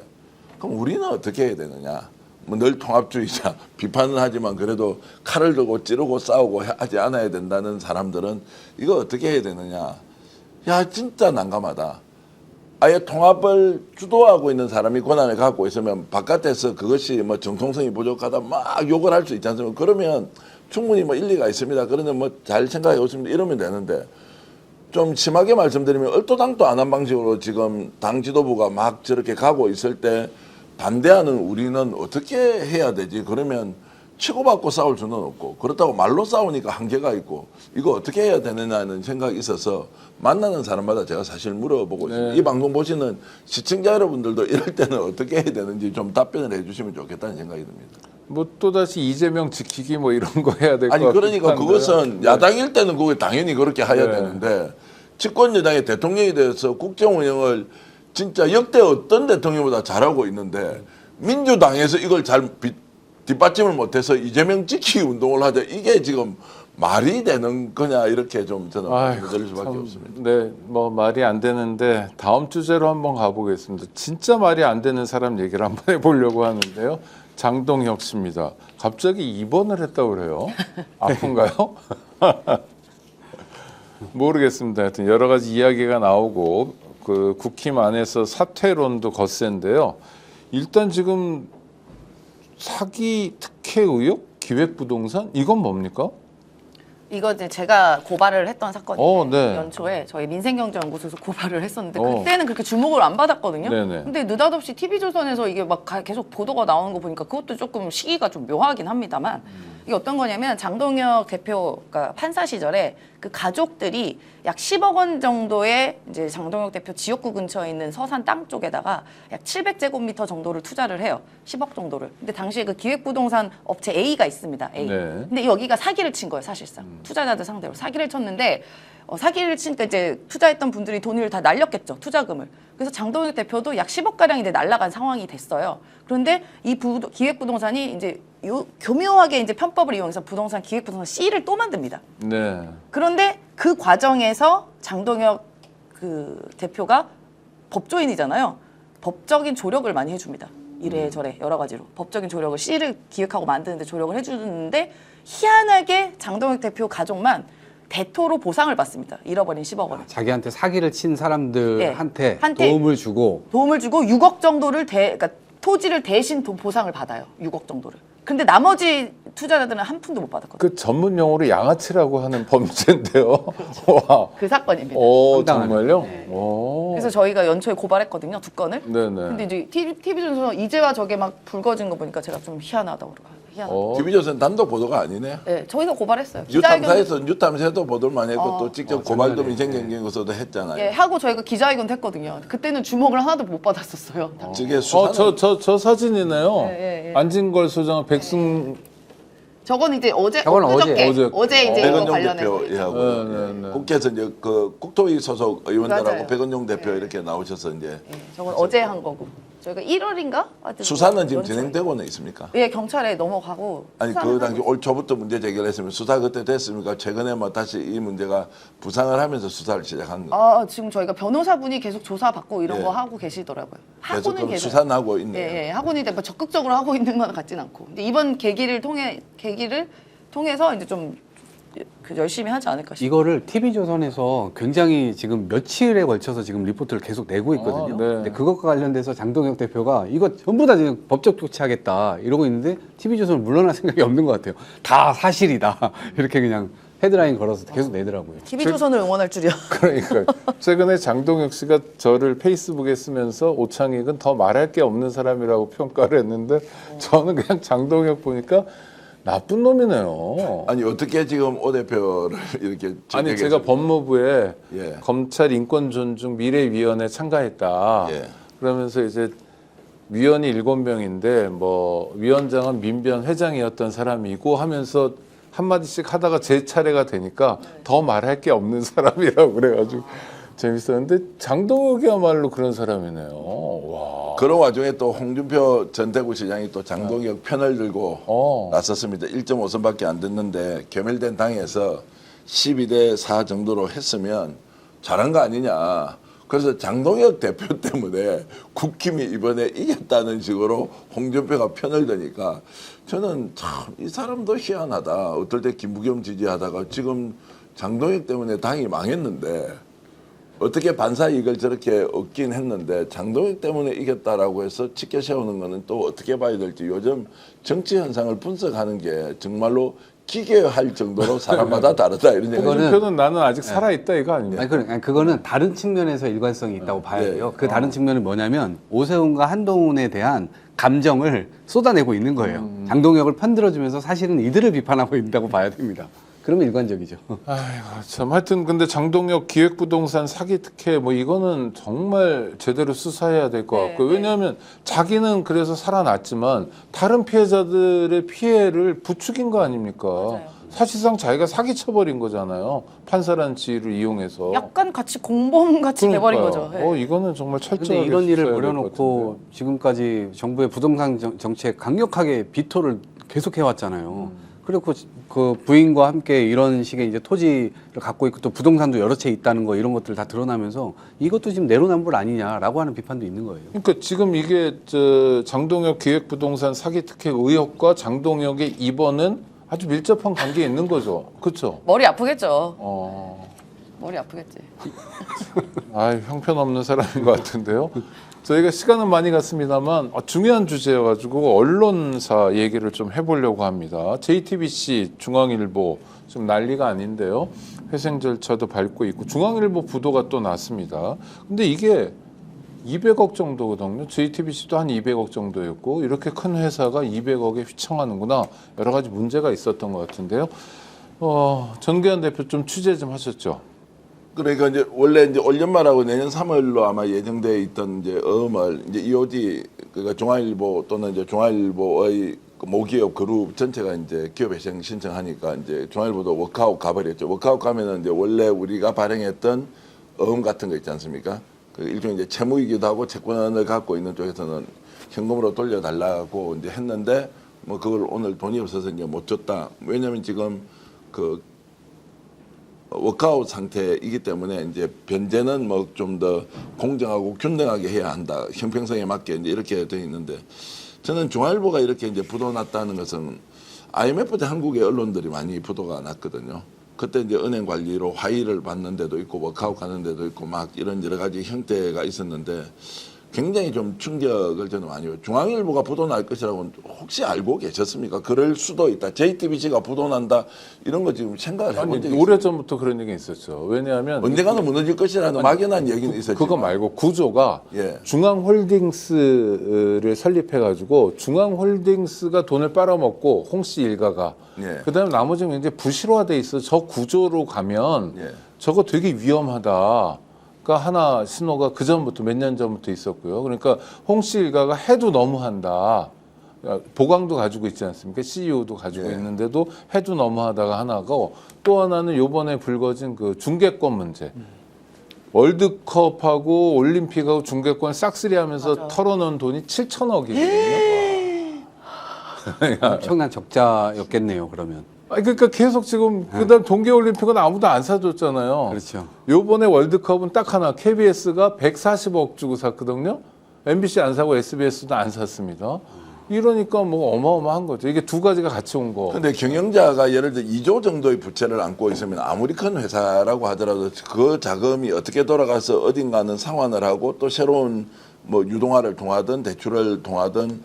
그럼 우리는 어떻게 해야 되느냐? 뭐 늘 통합주의자 비판은 하지만 그래도 칼을 들고 찌르고 싸우고 하지 않아야 된다는 사람들은 이거 어떻게 해야 되느냐? 야 진짜 난감하다. 아예 통합을 주도하고 있는 사람이 권한을 갖고 있으면 바깥에서 그것이 뭐 정통성이 부족하다 막 욕을 할 수 있지 않습니까? 그러면 충분히 뭐 일리가 있습니다. 그러면 뭐 잘 생각해 오시면 이러면 되는데 좀 심하게 말씀드리면 얼토당토 안 한 방식으로 지금 당 지도부가 막 저렇게 가고 있을 때 반대하는 우리는 어떻게 해야 되지? 그러면 치고받고 싸울 수는 없고 그렇다고 말로 싸우니까 한계가 있고 이거 어떻게 해야 되느냐는 생각이 있어서 만나는 사람마다 제가 사실 물어보고 있습니다. 이 방송 보시는 시청자 여러분들도 이럴 때는 어떻게 해야 되는지 좀 답변을 해주시면 좋겠다는 생각이 듭니다. 뭐 또다시 이재명 지키기 뭐 이런 거 해야 될 것 아니 같아요. 그러니까 그것은 야당일 때는 그게 당연히 그렇게 해야 네. 되는데 집권 여당의 대통령이 돼서 국정 운영을 진짜 역대 어떤 대통령보다 잘하고 있는데 민주당에서 이걸 잘 뒷받침을 못해서 이재명 지키기 운동을 하자 이게 지금 말이 되는 거냐 이렇게 좀 저는 말씀드릴 수밖에 참, 없습니다. 네, 뭐 말이 안 되는데 다음 주제로 한번 가보겠습니다. 진짜 말이 안 되는 사람 얘기를 한번 해보려고 하는데요. 장동혁 씨입니다. 갑자기 입원을 했다고 그래요. 아픈가요? 모르겠습니다. 하여튼 여러 가지 이야기가 나오고 그 국힘 안에서 사퇴론도 거센데요. 일단 지금 사기 특혜 의혹, 기획부동산 이건 뭡니까? 이거 이제 제가 고발을 했던 사건이에요. 네. 연초에 저희 민생경제연구소에서 고발을 했었는데 어. 그때는 그렇게 주목을 안 받았거든요. 네네. 근데 느닷없이 TV조선에서 이게 막 계속 보도가 나오는 거 보니까 그것도 조금 시기가 좀 묘하긴 합니다만 이게 어떤 거냐면 장동혁 대표가 판사 시절에 그 가족들이 약 10억 원 정도의 이제 장동혁 대표 지역구 근처에 있는 서산 땅 쪽에다가 약 700제곱미터 정도를 투자를 해요. 10억 정도를. 근데 당시에 그 기획부동산 업체 A가 있습니다. A. 네. 근데 여기가 사기를 친 거예요, 사실상. 투자자들 상대로 사기를 쳤는데 사기를 치니까 이제 투자했던 분들이 돈을 다 날렸겠죠, 투자금을. 그래서 장동혁 대표도 약 10억 가량이 이제 날라간 상황이 됐어요. 그런데 이 기획부동산이 이제 교묘하게 이제 편법을 이용해서 부동산 기획부동산 C를 또 만듭니다. 네. 그런데 그 과정에서 장동혁 그 대표가 법조인이잖아요. 법적인 조력을 많이 해줍니다. 이래저래 여러 가지로 법적인 조력을 C를 기획하고 만드는데 조력을 해주는데 희한하게 장동혁 대표 가족만 대토로 보상을 받습니다. 잃어버린 10억 원을. 자기한테 사기를 친 사람들한테 한테 도움을 주고 도움을 주고 6억 정도를 그러니까 토지를 대신 보상을 받아요. 6억 정도를. 근데 나머지 투자자들은 한 푼도 못 받았거든요. 그 전문 용어로 양아치라고 하는 범죄인데요. 와. 그 사건입니다. 오, 황당하네. 정말요? 네. 오. 그래서 저희가 연초에 고발했거든요. 두 건을. 네네. 근데 이제 TV조선에서 이제와 저게 막 불거진 거 보니까 제가 좀 희한하다고 그러고. 희한하다. TV조선 단독 보도가 아니네. 네, 저희가 고발했어요. 뉴탐사에서 뉴탐사에도 보도를 많이 했고 또 직접 고발도 작년에. 민생경제연구소도 했잖아요. 예, 하고 저희가 기자회견도 했거든요. 그때는 주목을 하나도 못 받았었어요. 저게 수사는 저 사진이네요. 예. 안진걸 소장 백승. 저건 이제 어제 저건 엊그저께, 어제. 어제 이제 이거 백은종 관련해서 대표하고 네. 국회에서 이제 그 국토위 소속 의원들하고 맞아요. 백은종 대표 이렇게 나오셔서 이제 예, 저건 어제 한 거고 저희가 1월인가? 수사는 지금 진행되고는 있습니까? 예, 경찰에 넘어가고 아니 수사는 그 당시 하고 올 초부터 문제 제기를 했으면 수사 그때 됐습니까? 최근에 뭐 다시 이 문제가 부상을 하면서 수사를 시작한 거. 지금 저희가 변호사분이 계속 조사받고 이런 예. 거 하고 계시더라고요. 계속 하고는 그럼 계세요. 수사는 하고 있네요. 예, 예. 하고는 뭐 적극적으로 하고 있는 건 같진 않고. 근데 이번 계기를 통해서 이제 좀 열심히 하지 않을까 싶어요. 이거를 TV조선에서 굉장히 지금 며칠에 걸쳐서 지금 리포트를 계속 내고 있거든요. 아, 네. 근데 그것과 관련돼서 장동혁 대표가 이거 전부 다 지금 법적 조치하겠다 이러고 있는데 TV조선은 물러날 생각이 없는 것 같아요. 다 사실이다 이렇게 그냥 헤드라인 걸어서 계속 내더라고요. TV조선을 응원할 줄이야. 그러니까 최근에 장동혁 씨가 저를 페이스북에 쓰면서 오창익은 더 말할 게 없는 사람이라고 평가를 했는데 저는 그냥 장동혁 보니까 나쁜 놈이네요. 아니 어떻게 지금 오 대표를 이렇게 아니 제가 지적했습니까? 법무부에 예. 검찰 인권 존중 미래위원회 참가했다. 예. 그러면서 이제 위원이 7명인데 뭐 위원장은 민변 회장이었던 사람이고 하면서 한마디씩 하다가 제 차례가 되니까 더 말할 게 없는 사람이라고 그래가지고 재밌었는데 장동혁이야말로 그런 사람이네요. 와. 그런 와중에 또 홍준표 전 대구시장이 또 장동혁 편을 들고 나섰습니다. 1.5선밖에 안 됐는데 겸일된 당에서 12대 4 정도로 했으면 잘한 거 아니냐. 그래서 장동혁 대표 때문에 국힘이 이번에 이겼다는 식으로 홍준표가 편을 드니까 저는 참 이 사람도 희한하다. 어떨 때 김부겸 지지하다가 지금 장동혁 때문에 당이 망했는데 어떻게 반사 이익을 저렇게 얻긴 했는데 장동혁 때문에 이겼다라고 해서 치켜 세우는 거는 또 어떻게 봐야 될지 요즘 정치 현상을 분석하는 게 정말로 기괴할 정도로 사람마다 다르다 이런 생각이 그거는- 홍준표는 나는 아직 살아있다 이거 아닙니까? 아니, 그거는 다른 측면에서 일관성이 있다고 봐야 네. 돼요. 그 다른 측면은 뭐냐면 오세훈과 한동훈에 대한 감정을 쏟아내고 있는 거예요. 장동혁을 편들어주면서 사실은 이들을 비판하고 있다고 봐야 됩니다. 그러면 일관적이죠. 아이고 참 하여튼 근데 장동혁 기획부동산 사기 특혜 뭐 이거는 정말 제대로 수사해야 될 것 네, 같고요. 네. 왜냐하면 자기는 그래서 살아났지만 다른 피해자들의 피해를 부추긴 거 아닙니까? 맞아요. 사실상 자기가 사기 쳐버린 거잖아요. 판사라는 지위를 이용해서. 약간 같이 공범 같이 돼버린 거죠. 그러니까요. 예. 이거는 정말 철저하게 근데 이런 일을 수사해야 될것 벌여놓고 같은데. 지금까지 정부의 부동산 정책 강력하게 비토를 계속해 왔잖아요. 그리고 그 부인과 함께 이런 식의 이제 토지를 갖고 있고 또 부동산도 여러 채 있다는 거 이런 것들 다 드러나면서 이것도 지금 내로남불 아니냐라고 하는 비판도 있는 거예요. 그러니까 지금 이게 저 장동혁 기획부동산 사기 특혜 의혹과 장동혁의 입원은 아주 밀접한 관계에 있는 거죠. 그렇죠? 머리 아프겠죠. 머리 아프겠지. 아, 형편없는 사람인 것 같은데요. 저희가 시간은 많이 갔습니다만 중요한 주제여가지고 언론사 얘기를 좀 해보려고 합니다. JTBC, 중앙일보 지금 난리가 아닌데요. 회생 절차도 밟고 있고 중앙일보 부도가 또 났습니다. 근데 이게 200억 정도거든요. JTBC도 한 200억 정도였고 이렇게 큰 회사가 200억에 휘청하는구나 여러 가지 문제가 있었던 것 같은데요. 전계현 대표 좀 취재 좀 하셨죠? 그러니까 이제 원래 이제 올 연말하고 내년 3월로 아마 예정돼 있던 이제 어음을 이제 EOD 그러니까 중앙일보 또는 이제 중앙일보의 그 모기업 그룹 전체가 이제 기업회생 신청하니까 이제 중앙일보도 워크아웃 가버렸죠. 워크아웃 가면은 이제 원래 우리가 발행했던 어음 같은 거 있지 않습니까? 그 일종의 이제 채무이기도 하고 채권을 갖고 있는 쪽에서는 현금으로 돌려달라고 이제 했는데 뭐 그걸 오늘 돈이 없어서 이제 못 줬다. 왜냐하면 지금 그 워크아웃 상태이기 때문에 이제 변제는 뭐 좀 더 공정하고 균등하게 해야 한다. 형평성에 맞게 이제 이렇게 돼 있는데 저는 중앙일보가 이렇게 이제 부도 났다는 것은 IMF 때 한국의 언론들이 많이 부도가 났거든요. 그때 이제 은행 관리로 화의를 받는 데도 있고 워크아웃 가는 데도 있고 막 이런 여러 가지 형태가 있었는데 굉장히 좀 충격을 저는 많이 해요. 중앙일보가 부도 날 것이라고 혹시 알고 계셨습니까? 그럴 수도 있다. JTBC가 부도 난다. 이런 거 지금 생각을 해본 아니 적이 있어요. 오래전부터 그런 얘기 있었죠. 왜냐하면 언젠가는 무너질 것이라는 막연한 얘기는 있었지만 그거 말고 구조가 예. 중앙홀딩스를 설립해가지고 중앙홀딩스가 돈을 빨아먹고 홍씨 일가가 예. 그다음에 나머지는 이제 부실화돼 있어. 저 구조로 가면 예. 저거 되게 위험하다. 가 하나 신호가 그 전부터 몇 년 전부터 있었고요. 그러니까 홍씨 일가가 해도 너무한다. 보강도 가지고 있지 않습니까? CEO도 가지고 예. 있는데도 해도 너무하다가 하나고 또 하나는 요번에 불거진 그 중계권 문제. 월드컵하고 올림픽하고 중계권 싹쓸이하면서 맞아. 털어놓은 돈이 7천억이거든요. 엄청난 적자였겠네요. 그러면 아니 그러니까 계속 지금 그다음 동계올림픽은 아무도 안 사줬잖아요. 그렇죠. 요번에 월드컵은 딱 하나 KBS가 140억 주고 샀거든요. MBC 안 사고 SBS도 안 샀습니다. 이러니까 뭐 어마어마한 거죠. 이게 두 가지가 같이 온 거. 근데 경영자가 예를 들어 2조 정도의 부채를 안고 있으면 아무리 큰 회사라고 하더라도 그 자금이 어떻게 돌아가서 어딘가는 상환을 하고 또 새로운 뭐 유동화를 통하든 대출을 통하든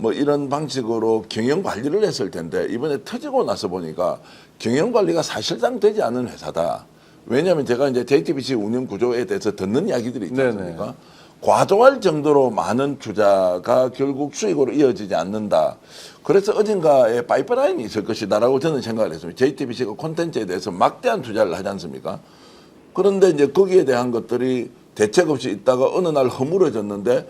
뭐 이런 방식으로 경영 관리를 했을 텐데 이번에 터지고 나서 보니까 경영 관리가 사실상 되지 않은 회사다. 왜냐하면 제가 이제 JTBC 운영 구조에 대해서 듣는 이야기들이 있지 않습니까? 네네. 과도할 정도로 많은 투자가 결국 수익으로 이어지지 않는다. 그래서 어딘가에 파이프라인이 있을 것이다라고 저는 생각을 했습니다. JTBC가 콘텐츠에 대해서 막대한 투자를 하지 않습니까? 그런데 이제 거기에 대한 것들이 대책 없이 있다가 어느 날 허물어졌는데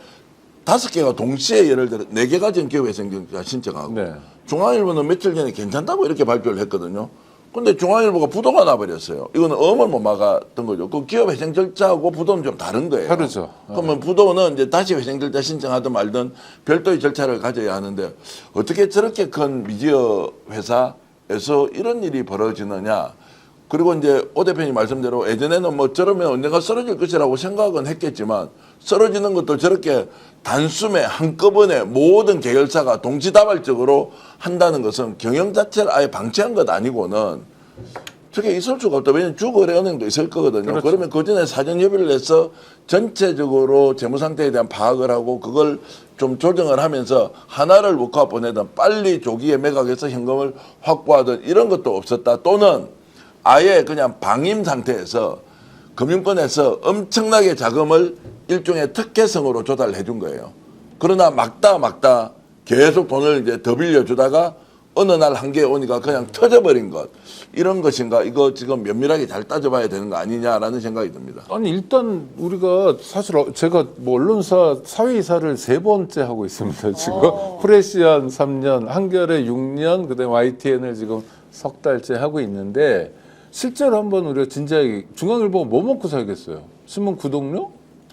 5개가 동시에 예를 들어 4개가 지금 기업회생경제가 신청하고 네. 중앙일보는 며칠 전에 괜찮다고 이렇게 발표를 했거든요. 근데 중앙일보가 부도가 나버렸어요. 이거는 엄을 못 막았던 거죠. 그 기업회생 절차하고 부도는 좀 다른 거예요. 다르죠. 그러면 부도는 이제 다시 회생 절차 신청하든 말든 별도의 절차를 가져야 하는데 어떻게 저렇게 큰 미디어 회사에서 이런 일이 벌어지느냐. 그리고 이제 오 대표님 말씀대로 예전에는 뭐 저러면 언젠가 쓰러질 것이라고 생각은 했겠지만 쓰러지는 것도 저렇게 단숨에 한꺼번에 모든 계열사가 동시다발적으로 한다는 것은 경영 자체를 아예 방치한 것 아니고는 어떻게 있을 수가 없다. 왜냐하면 주거래은행도 있을 거거든요. 그렇죠. 그러면 그 전에 사전 협의를 해서 전체적으로 재무 상태에 대한 파악을 하고 그걸 좀 조정을 하면서 하나를 워크아웃 보내든 빨리 조기에 매각해서 현금을 확보하든 이런 것도 없었다. 또는 아예 그냥 방임 상태에서 금융권에서 엄청나게 자금을 일종의 특혜성으로 조달해 준 거예요. 그러나 막다 계속 돈을 이제 더 빌려주다가 어느 날 한계에 오니까 그냥 터져버린 것. 이런 것인가? 이거 지금 면밀하게 잘 따져봐야 되는 거 아니냐라는 생각이 듭니다. 아니 일단 우리가 사실 제가 뭐 언론사 사회이사를 3번째 하고 있습니다. 지금 프레시안 3년, 한겨레 6년, 그다음에 YTN을 지금 석 달째 하고 있는데 실제로 한번 우리가 진지하게 중앙일보 뭐 먹고 살겠어요? 신문 구독료?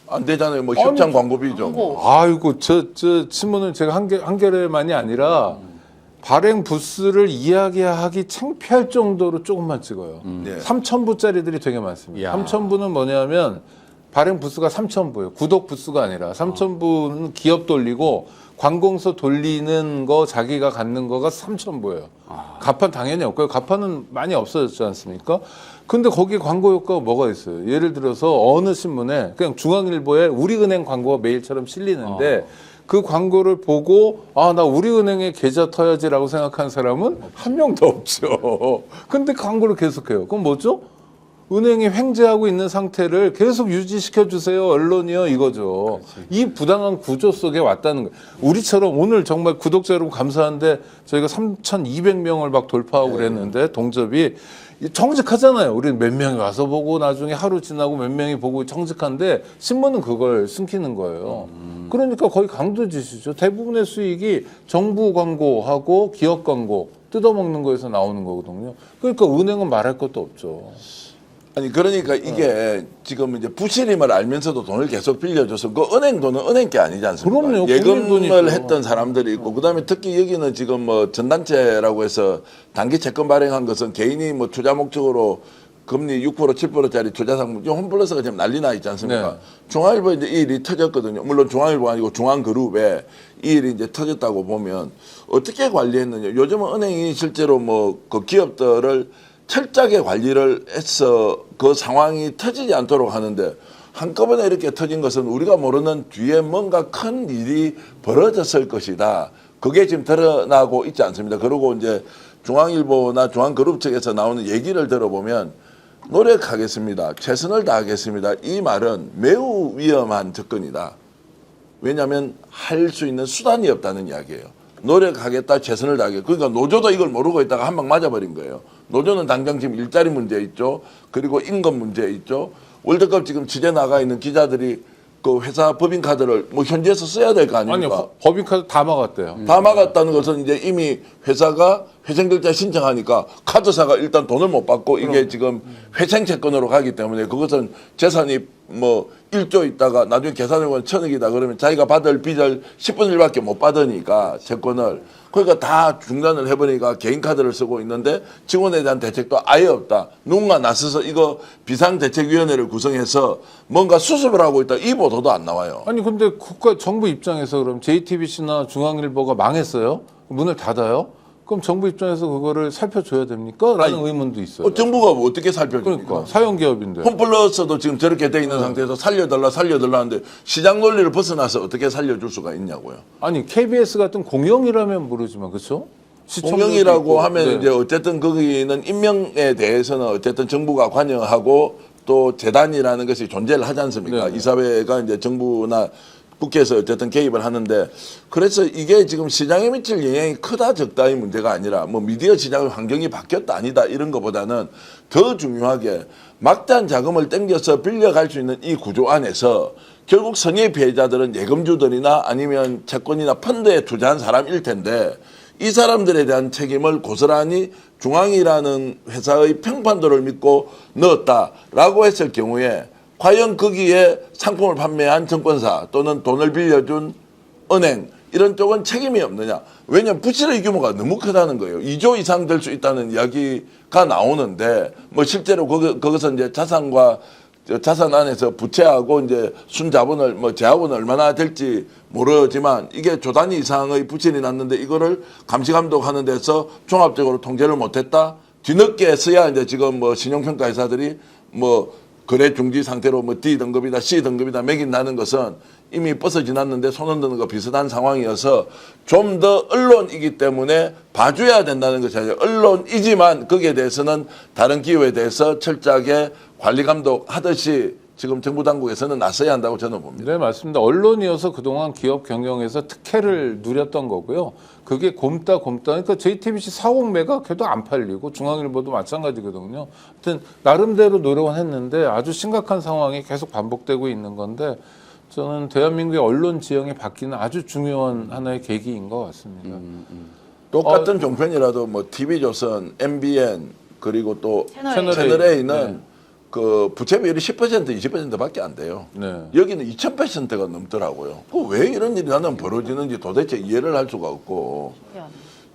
안 되잖아요. 뭐 협찬 광고비죠. 아이고 저 신문은 제가 한겨레만이 아니라 발행 부스를 이야기하기 창피할 정도로 조금만 찍어요. 네. 3,000부짜리들이 되게 많습니다. 이야. 3,000부는 뭐냐면 발행 부스가 3,000부예요. 구독 부스가 아니라 3,000부는 기업 돌리고 관공서 돌리는 거 자기가 갖는 거가 3,000부예요. 가판 당연히 없고요. 가판은 많이 없어졌지 않습니까? 근데 거기 광고 효과가 뭐가 있어요? 예를 들어서 어느 신문에 그냥 중앙일보에 우리은행 광고가 메일처럼 실리는데 그 광고를 보고 아, 나 우리은행에 계좌 터야지라고 생각한 사람은 한 명도 없죠. 근데 광고를 계속해요. 그럼 뭐죠? 은행이 횡재하고 있는 상태를 계속 유지시켜 주세요. 언론이요 이거죠. 이 부당한 구조 속에 왔다는 거예요. 우리처럼 오늘 정말 구독자 여러분 감사한데 저희가 3,200명을 막 돌파하고 그랬는데 동접이 정직하잖아요. 우리는 몇 명이 와서 보고 나중에 하루 지나고 몇 명이 보고 정직한데 신문은 그걸 숨기는 거예요. 그러니까 거의 강도짓이죠. 대부분의 수익이 정부 광고하고 기업 광고 뜯어먹는 거에서 나오는 거거든요. 그러니까 은행은 말할 것도 없죠. 아니 그러니까 이게 지금 이제 부실임을 알면서도 돈을 계속 빌려줘서 그 은행 돈은 은행 게 아니지 않습니까? 그럼요. 국민 예금을 돈이죠. 했던 사람들이 있고 그다음에 특히 여기는 지금 뭐 전단체라고 해서 단기 채권 발행한 것은 개인이 뭐 투자 목적으로 금리 6% 7%짜리 투자 상품 홈플러스가 지금 난리 나 있지 않습니까? 네. 중앙일보에 이제 이 일이 터졌거든요. 물론 중앙일보가 아니고 중앙그룹에 이 일이 이제 터졌다고 보면 어떻게 관리했느냐? 요즘은 은행이 실제로 뭐 그 기업들을 철저하게 관리를 해서 그 상황이 터지지 않도록 하는데 한꺼번에 이렇게 터진 것은 우리가 모르는 뒤에 뭔가 큰 일이 벌어졌을 것이다. 그게 지금 드러나고 있지 않습니다. 그리고 이제 중앙일보나 중앙그룹 측에서 나오는 얘기를 들어보면 노력하겠습니다. 최선을 다하겠습니다. 이 말은 매우 위험한 접근이다. 왜냐하면 할 수 있는 수단이 없다는 이야기예요. 노력하겠다, 최선을 다하겠다. 그러니까 노조도 이걸 모르고 있다가 한 방 맞아버린 거예요. 노조는 당장 지금 일자리 문제 있죠. 그리고 임금 문제 있죠. 월드컵 지금 취재 나가 있는 기자들이 그 회사 법인카드를 뭐 현지에서 써야 될 거 아니 아닙니까? 법인카드 다 막았대요. 다 막았다는 것은 이제 이미 회사가 회생결제 신청하니까 카드사가 일단 돈을 못 받고 이게 지금 회생채권으로 가기 때문에 그것은 재산이 뭐 1조 있다가 나중에 계산해보면 1,000억이다 그러면 자기가 받을 빚을 10분의 1밖에 못 받으니까 채권을 그러니까 다 중단을 해버리니까 개인 카드를 쓰고 있는데 직원에 대한 대책도 아예 없다. 누군가 나서서 이거 비상대책위원회를 구성해서 뭔가 수습을 하고 있다. 이 보도도 안 나와요. 아니 근데 정부 입장에서 그럼 JTBC나 중앙일보가 망했어요? 문을 닫아요? 그럼 정부 입장에서 그거를 살펴줘야 됩니까? 라는 의문도 있어요. 정부가 뭐 어떻게 살펴줍니까? 그러니까 사용기업인데. 홈플러스도 지금 저렇게 돼 있는 상태에서 살려달라 하는데 시장 논리를 벗어나서 어떻게 살려줄 수가 있냐고요. 아니 KBS 같은 공영이라면 모르지만 그렇죠? 공영이라고 하면 네. 이제 어쨌든 거기는 임명에 대해서는 어쨌든 정부가 관여하고 또 재단이라는 것이 존재를 하지 않습니까? 네. 이사회가 이제 정부나 국회에서 어쨌든 개입을 하는데 그래서 이게 지금 시장에 미칠 영향이 크다 적다의 문제가 아니라 뭐 미디어 시장 환경이 바뀌었다 아니다 이런 것보다는 더 중요하게 막대한 자금을 땡겨서 빌려갈 수 있는 이 구조 안에서 결국 성의 피해자들은 예금주들이나 아니면 채권이나 펀드에 투자한 사람일 텐데 이 사람들에 대한 책임을 고스란히 중앙이라는 회사의 평판도를 믿고 넣었다라고 했을 경우에 과연 거기에 상품을 판매한 증권사 또는 돈을 빌려준 은행 이런 쪽은 책임이 없느냐. 왜냐하면 부실의 규모가 너무 크다는 거예요. 2조 이상 될 수 있다는 이야기가 나오는데 뭐 실제로 거기서 이제 자산 안에서 부채하고 이제 순자본을 뭐 재화본은 얼마나 될지 모르지만 이게 조 단위 이상의 부실이 났는데 이거를 감시 감독하는 데서 종합적으로 통제를 못했다. 뒤늦게 써야 이제 지금 뭐 신용평가 회사들이 뭐 거래 중지 상태로 뭐 D 등급이다 C 등급이다 매긴다는 것은 이미 버스 지났는데 손 흔드는 거 비슷한 상황이어서 좀 더 언론이기 때문에 봐줘야 된다는 것이 아니라 언론이지만 거기에 대해서는 다른 기업에 대해서 철저하게 관리 감독하듯이 지금 정부 당국에서는 나서야 한다고 저는 봅니다. 네, 맞습니다. 언론이어서 그동안 기업 경영에서 특혜를 누렸던 거고요. 그게 굼따. 그러니까 JTBC 사옥 매각해도 안 팔리고 중앙일보도 마찬가지거든요. 하여튼 나름대로 노력은 했는데 아주 심각한 상황이 계속 반복되고 있는 건데 저는 대한민국의 언론 지형이 바뀌는 아주 중요한 하나의 계기인 것 같습니다. 똑같은 종편이라도 뭐 TV조선, MBN 그리고 또 채널 채널 A. A는 그 부채 비율이 10% 20%밖에 안 돼요. 네. 여기는 2000%가 넘더라고요. 왜 이런 일이 나는 벌어지는지 도대체 이해를 할 수가 없고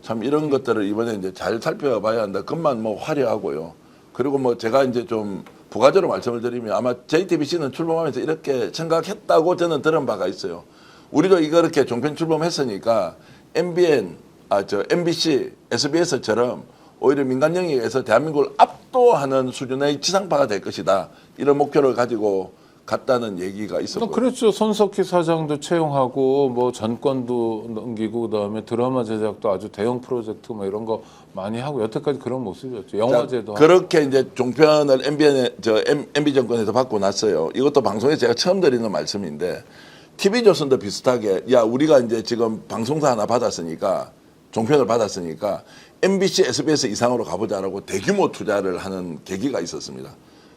참 이런 것들을 이번에 이제 잘 살펴봐야 한다. 그것만 뭐 화려하고요. 그리고 뭐 제가 이제 좀 부가적으로 말씀을 드리면 아마 JTBC는 출범하면서 이렇게 생각했다고 저는 들은 바가 있어요. 우리도 이렇게 종편 출범했으니까 MBC, SBS처럼 오히려 민간 영역에서 대한민국을 압도하는 수준의 지상파가 될 것이다. 이런 목표를 가지고 갔다는 얘기가 있었고요. 그렇죠. 손석희 사장도 채용하고 뭐 전권도 넘기고 그다음에 드라마 제작도 아주 대형 프로젝트 뭐 이런 거 많이 하고 여태까지 그런 모습이었죠. 영화제도 자, 그렇게 이제 종편을 MB 정권에서 받고 났어요. 이것도 방송에서 제가 처음 드리는 말씀인데 TV조선도 비슷하게 야 우리가 이제 지금 방송사 하나 받았으니까 종편을 받았으니까 MBC, SBS 이상으로 가보자라고 대규모 투자를 하는 계기가 있었습니다.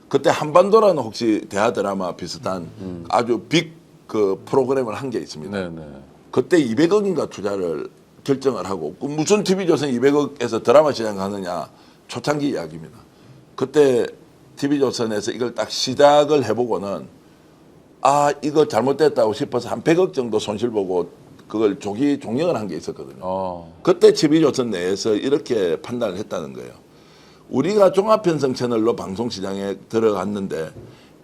그때 한반도라는 혹시 대하 드라마 비슷한 아주 빅 그 프로그램을 한 게 있습니다. 네네. 그때 200억인가 투자를 결정을 하고 무슨 TV조선 200억에서 드라마 시작하느냐 초창기 이야기입니다. 그때 TV조선에서 이걸 딱 시작을 해보고는 이거 잘못됐다고 싶어서 한 100억 정도 손실 보고 그걸 조기 종영을 한 게 있었거든요. 그때 TV조선 내에서 이렇게 판단을 했다는 거예요. 우리가 종합편성 채널로 방송 시장에 들어갔는데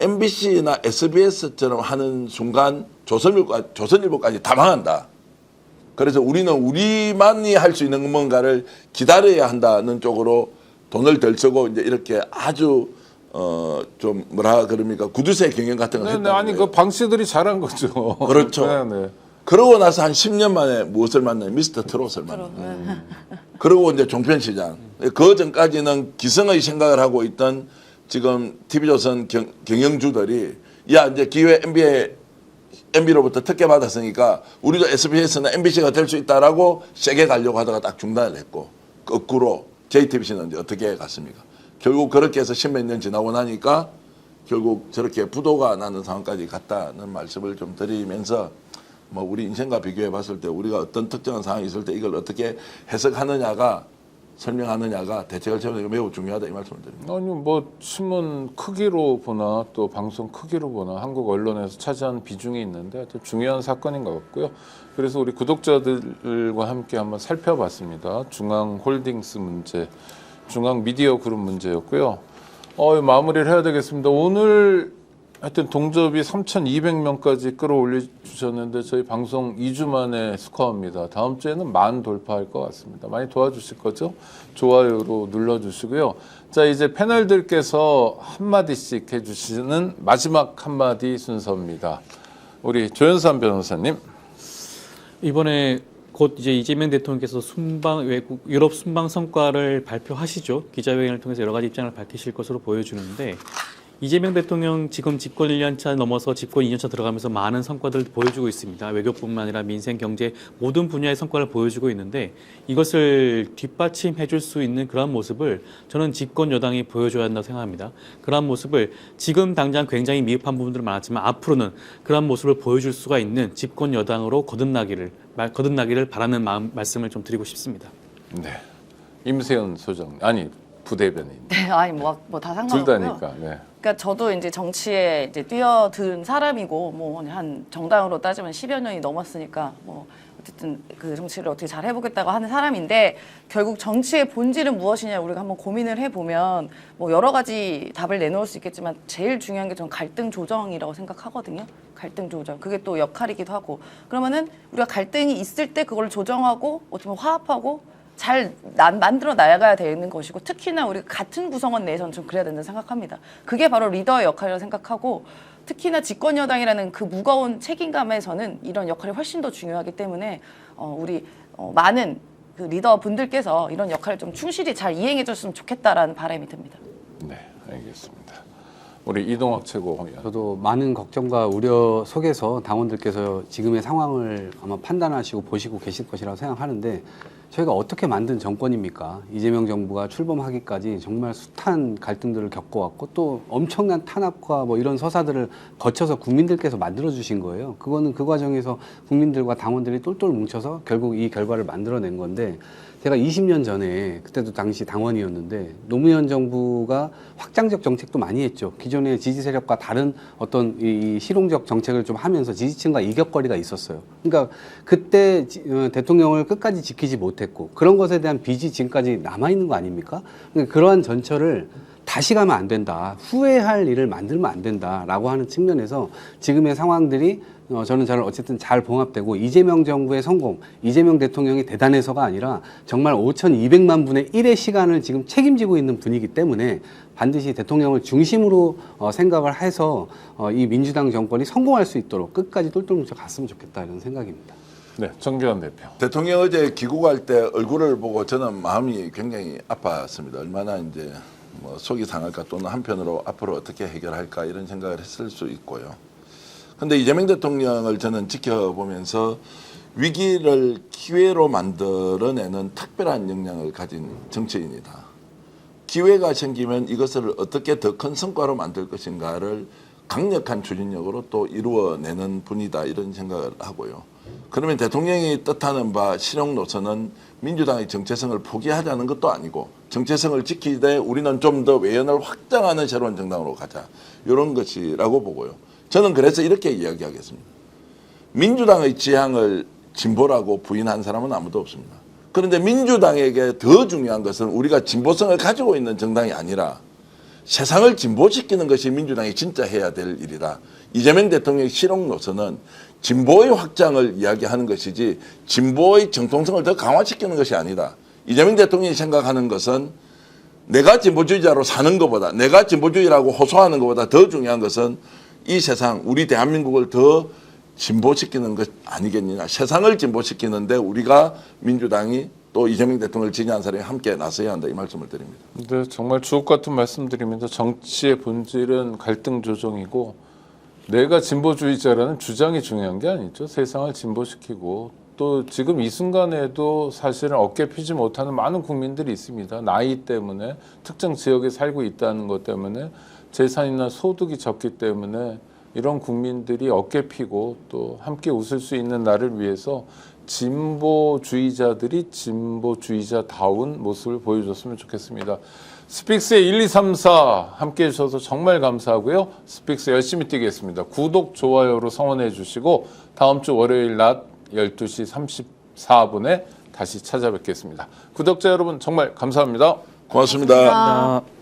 MBC나 SBS처럼 하는 순간 조선일보까지 다 망한다. 그래서 우리는 우리만이 할 수 있는 뭔가를 기다려야 한다는 쪽으로 돈을 덜 쓰고 이제 이렇게 아주 좀 뭐라 그럽니까 구두쇠 경영 같은 걸 했다는 아니 거예요. 그 방 씨들이 잘한 거죠. 그렇죠. 네네. 그러고 나서 한 10년 만에 무엇을 만나요? 미스터 트롯을 만나요. 그리고 이제 종편 시장. 그 전까지는 기성의 생각을 하고 있던 지금 TV조선 경영주들이 야 이제 기회 MB로부터 특혜 받았으니까 우리도 SBS나 MBC가 될 수 있다라고 세게 가려고 하다가 딱 중단을 했고 거꾸로 JTBC는 이제 어떻게 갔습니까? 결국 그렇게 해서 10몇 년 지나고 나니까 결국 저렇게 부도가 나는 상황까지 갔다는 말씀을 좀 드리면서 뭐 우리 인생과 비교해 봤을 때 우리가 어떤 특정한 상황이 있을 때 이걸 어떻게 해석하느냐가 설명하느냐가 대책을 세우는 게 매우 중요하다 이 말씀을 드립니다. 아니 뭐 신문 크기로 보나 또 방송 크기로 보나 한국 언론에서 차지하는 비중이 있는데 하여튼 중요한 사건인 것 같고요. 그래서 우리 구독자들과 함께 한번 살펴봤습니다. 중앙홀딩스 문제, 중앙미디어그룹 문제였고요. 마무리를 해야 되겠습니다. 오늘 하여튼 동접이 3,200명까지 끌어올려 주셨는데 저희 방송 2주 만에 스코어입니다. 다음 주에는 10,000 돌파할 것 같습니다. 많이 도와주실 거죠? 좋아요로 눌러주시고요. 자 이제 패널들께서 한마디씩 해주시는 마지막 한마디 순서입니다. 우리 조현삼 변호사님. 이번에 곧 이제 이재명 대통령께서 유럽 순방 성과를 발표하시죠. 기자회견을 통해서 여러 가지 입장을 밝히실 것으로 보여주는데 이재명 대통령 지금 집권 1년차 넘어서 집권 2년차 들어가면서 많은 성과들을 보여주고 있습니다. 외교뿐만 아니라 민생, 경제 모든 분야의 성과를 보여주고 있는데 이것을 뒷받침해 줄 수 있는 그런 모습을 저는 집권 여당이 보여줘야 한다고 생각합니다. 그런 모습을 지금 당장 굉장히 미흡한 부분들은 많았지만 앞으로는 그런 모습을 보여줄 수가 있는 집권 여당으로 거듭나기를 바라는 말씀을 좀 드리고 싶습니다. 네. 임세현 소장 부대변인. 네, 아니 뭐 다 상관없고요. 둘 다니까. 네. 그러니까 저도 이제 정치에 이제 뛰어든 사람이고 뭐 한 정당으로 따지면 10여 년이 넘었으니까 뭐 어쨌든 그 정치를 어떻게 잘 해보겠다고 하는 사람인데 결국 정치의 본질은 무엇이냐 우리가 한번 고민을 해보면 뭐 여러 가지 답을 내놓을 수 있겠지만 제일 중요한 게 저는 갈등 조정이라고 생각하거든요. 갈등 조정. 그게 또 역할이기도 하고 그러면은 우리가 갈등이 있을 때 그걸 조정하고 어떻게 보면 화합하고 잘 만들어 나가야 되는 것이고 특히나 우리 같은 구성원 내에서는 좀 그래야 된다고 생각합니다. 그게 바로 리더의 역할이라고 생각하고 특히나 집권 여당이라는 그 무거운 책임감에서는 이런 역할이 훨씬 더 중요하기 때문에 우리 많은 그 리더 분들께서 이런 역할을 좀 충실히 잘 이행해 줬으면 좋겠다라는 바람이 듭니다. 네, 알겠습니다. 우리 이동학 최고위원. 저도 많은 걱정과 우려 속에서 당원들께서 지금의 상황을 아마 판단하시고 보시고 계실 것이라고 생각하는데 저희가 어떻게 만든 정권입니까? 이재명 정부가 출범하기까지 정말 숱한 갈등들을 겪어왔고 또 엄청난 탄압과 뭐 이런 서사들을 거쳐서 국민들께서 만들어주신 거예요. 그거는 그 과정에서 국민들과 당원들이 똘똘 뭉쳐서 결국 이 결과를 만들어낸 건데 제가 20년 전에 그때도 당시 당원이었는데 노무현 정부가 확장적 정책도 많이 했죠. 기존의 지지 세력과 다른 어떤 이 실용적 정책을 좀 하면서 지지층과 이격거리가 있었어요. 그러니까 그때 대통령을 끝까지 지키지 못했고 그런 것에 대한 빚이 지금까지 남아있는 거 아닙니까? 그러니까 그러한 전철을 다시 가면 안 된다. 후회할 일을 만들면 안 된다라고 하는 측면에서 지금의 상황들이 저는 어쨌든 잘 봉합되고 이재명 정부의 성공, 이재명 대통령이 대단해서가 아니라 정말 5,200만 분의 1의 시간을 지금 책임지고 있는 분이기 때문에 반드시 대통령을 중심으로 생각을 해서 이 민주당 정권이 성공할 수 있도록 끝까지 똘똘 뭉쳐 갔으면 좋겠다 이런 생각입니다. 네, 정규환 대표. 대통령 어제 귀국할 때 얼굴을 보고 저는 마음이 굉장히 아팠습니다. 얼마나 이제 뭐 속이 상할까 또는 한편으로 앞으로 어떻게 해결할까 이런 생각을 했을 수 있고요. 근데 이재명 대통령을 저는 지켜보면서 위기를 기회로 만들어내는 특별한 역량을 가진 정치인이다. 기회가 생기면 이것을 어떻게 더 큰 성과로 만들 것인가를 강력한 추진력으로 또 이루어내는 분이다 이런 생각을 하고요. 그러면 대통령이 뜻하는 바 실용 노선은 민주당의 정체성을 포기하자는 것도 아니고 정체성을 지키되 우리는 좀 더 외연을 확장하는 새로운 정당으로 가자 이런 것이라고 보고요. 저는 그래서 이렇게 이야기하겠습니다. 민주당의 지향을 진보라고 부인한 사람은 아무도 없습니다. 그런데 민주당에게 더 중요한 것은 우리가 진보성을 가지고 있는 정당이 아니라 세상을 진보시키는 것이 민주당이 진짜 해야 될 일이다. 이재명 대통령의 실용 노선은 진보의 확장을 이야기하는 것이지 진보의 정통성을 더 강화시키는 것이 아니다. 이재명 대통령이 생각하는 것은 내가 진보주의자로 사는 것보다 내가 진보주의라고 호소하는 것보다 더 중요한 것은 이 세상 우리 대한민국을 더 진보시키는 것 아니겠느냐. 세상을 진보시키는데 우리가 민주당이 또 이재명 대통령을 지지한 사람이 함께 나서야 한다 이 말씀을 드립니다. 근데 정말 주옥 같은 말씀드립니다. 정치의 본질은 갈등 조정이고 내가 진보주의자라는 주장이 중요한 게 아니죠. 세상을 진보시키고 또 지금 이 순간에도 사실은 어깨 피지 못하는 많은 국민들이 있습니다. 나이 때문에 특정 지역에 살고 있다는 것 때문에 재산이나 소득이 적기 때문에 이런 국민들이 어깨 피고 또 함께 웃을 수 있는 날을 위해서 진보주의자들이 진보주의자다운 모습을 보여줬으면 좋겠습니다. 스픽스의 1, 2, 3, 4 함께 해주셔서 정말 감사하고요. 스픽스 열심히 뛰겠습니다. 구독, 좋아요로 성원해 주시고 다음 주 월요일 낮 12시 34분에 다시 찾아뵙겠습니다. 구독자 여러분 정말 감사합니다. 고맙습니다. 감사합니다.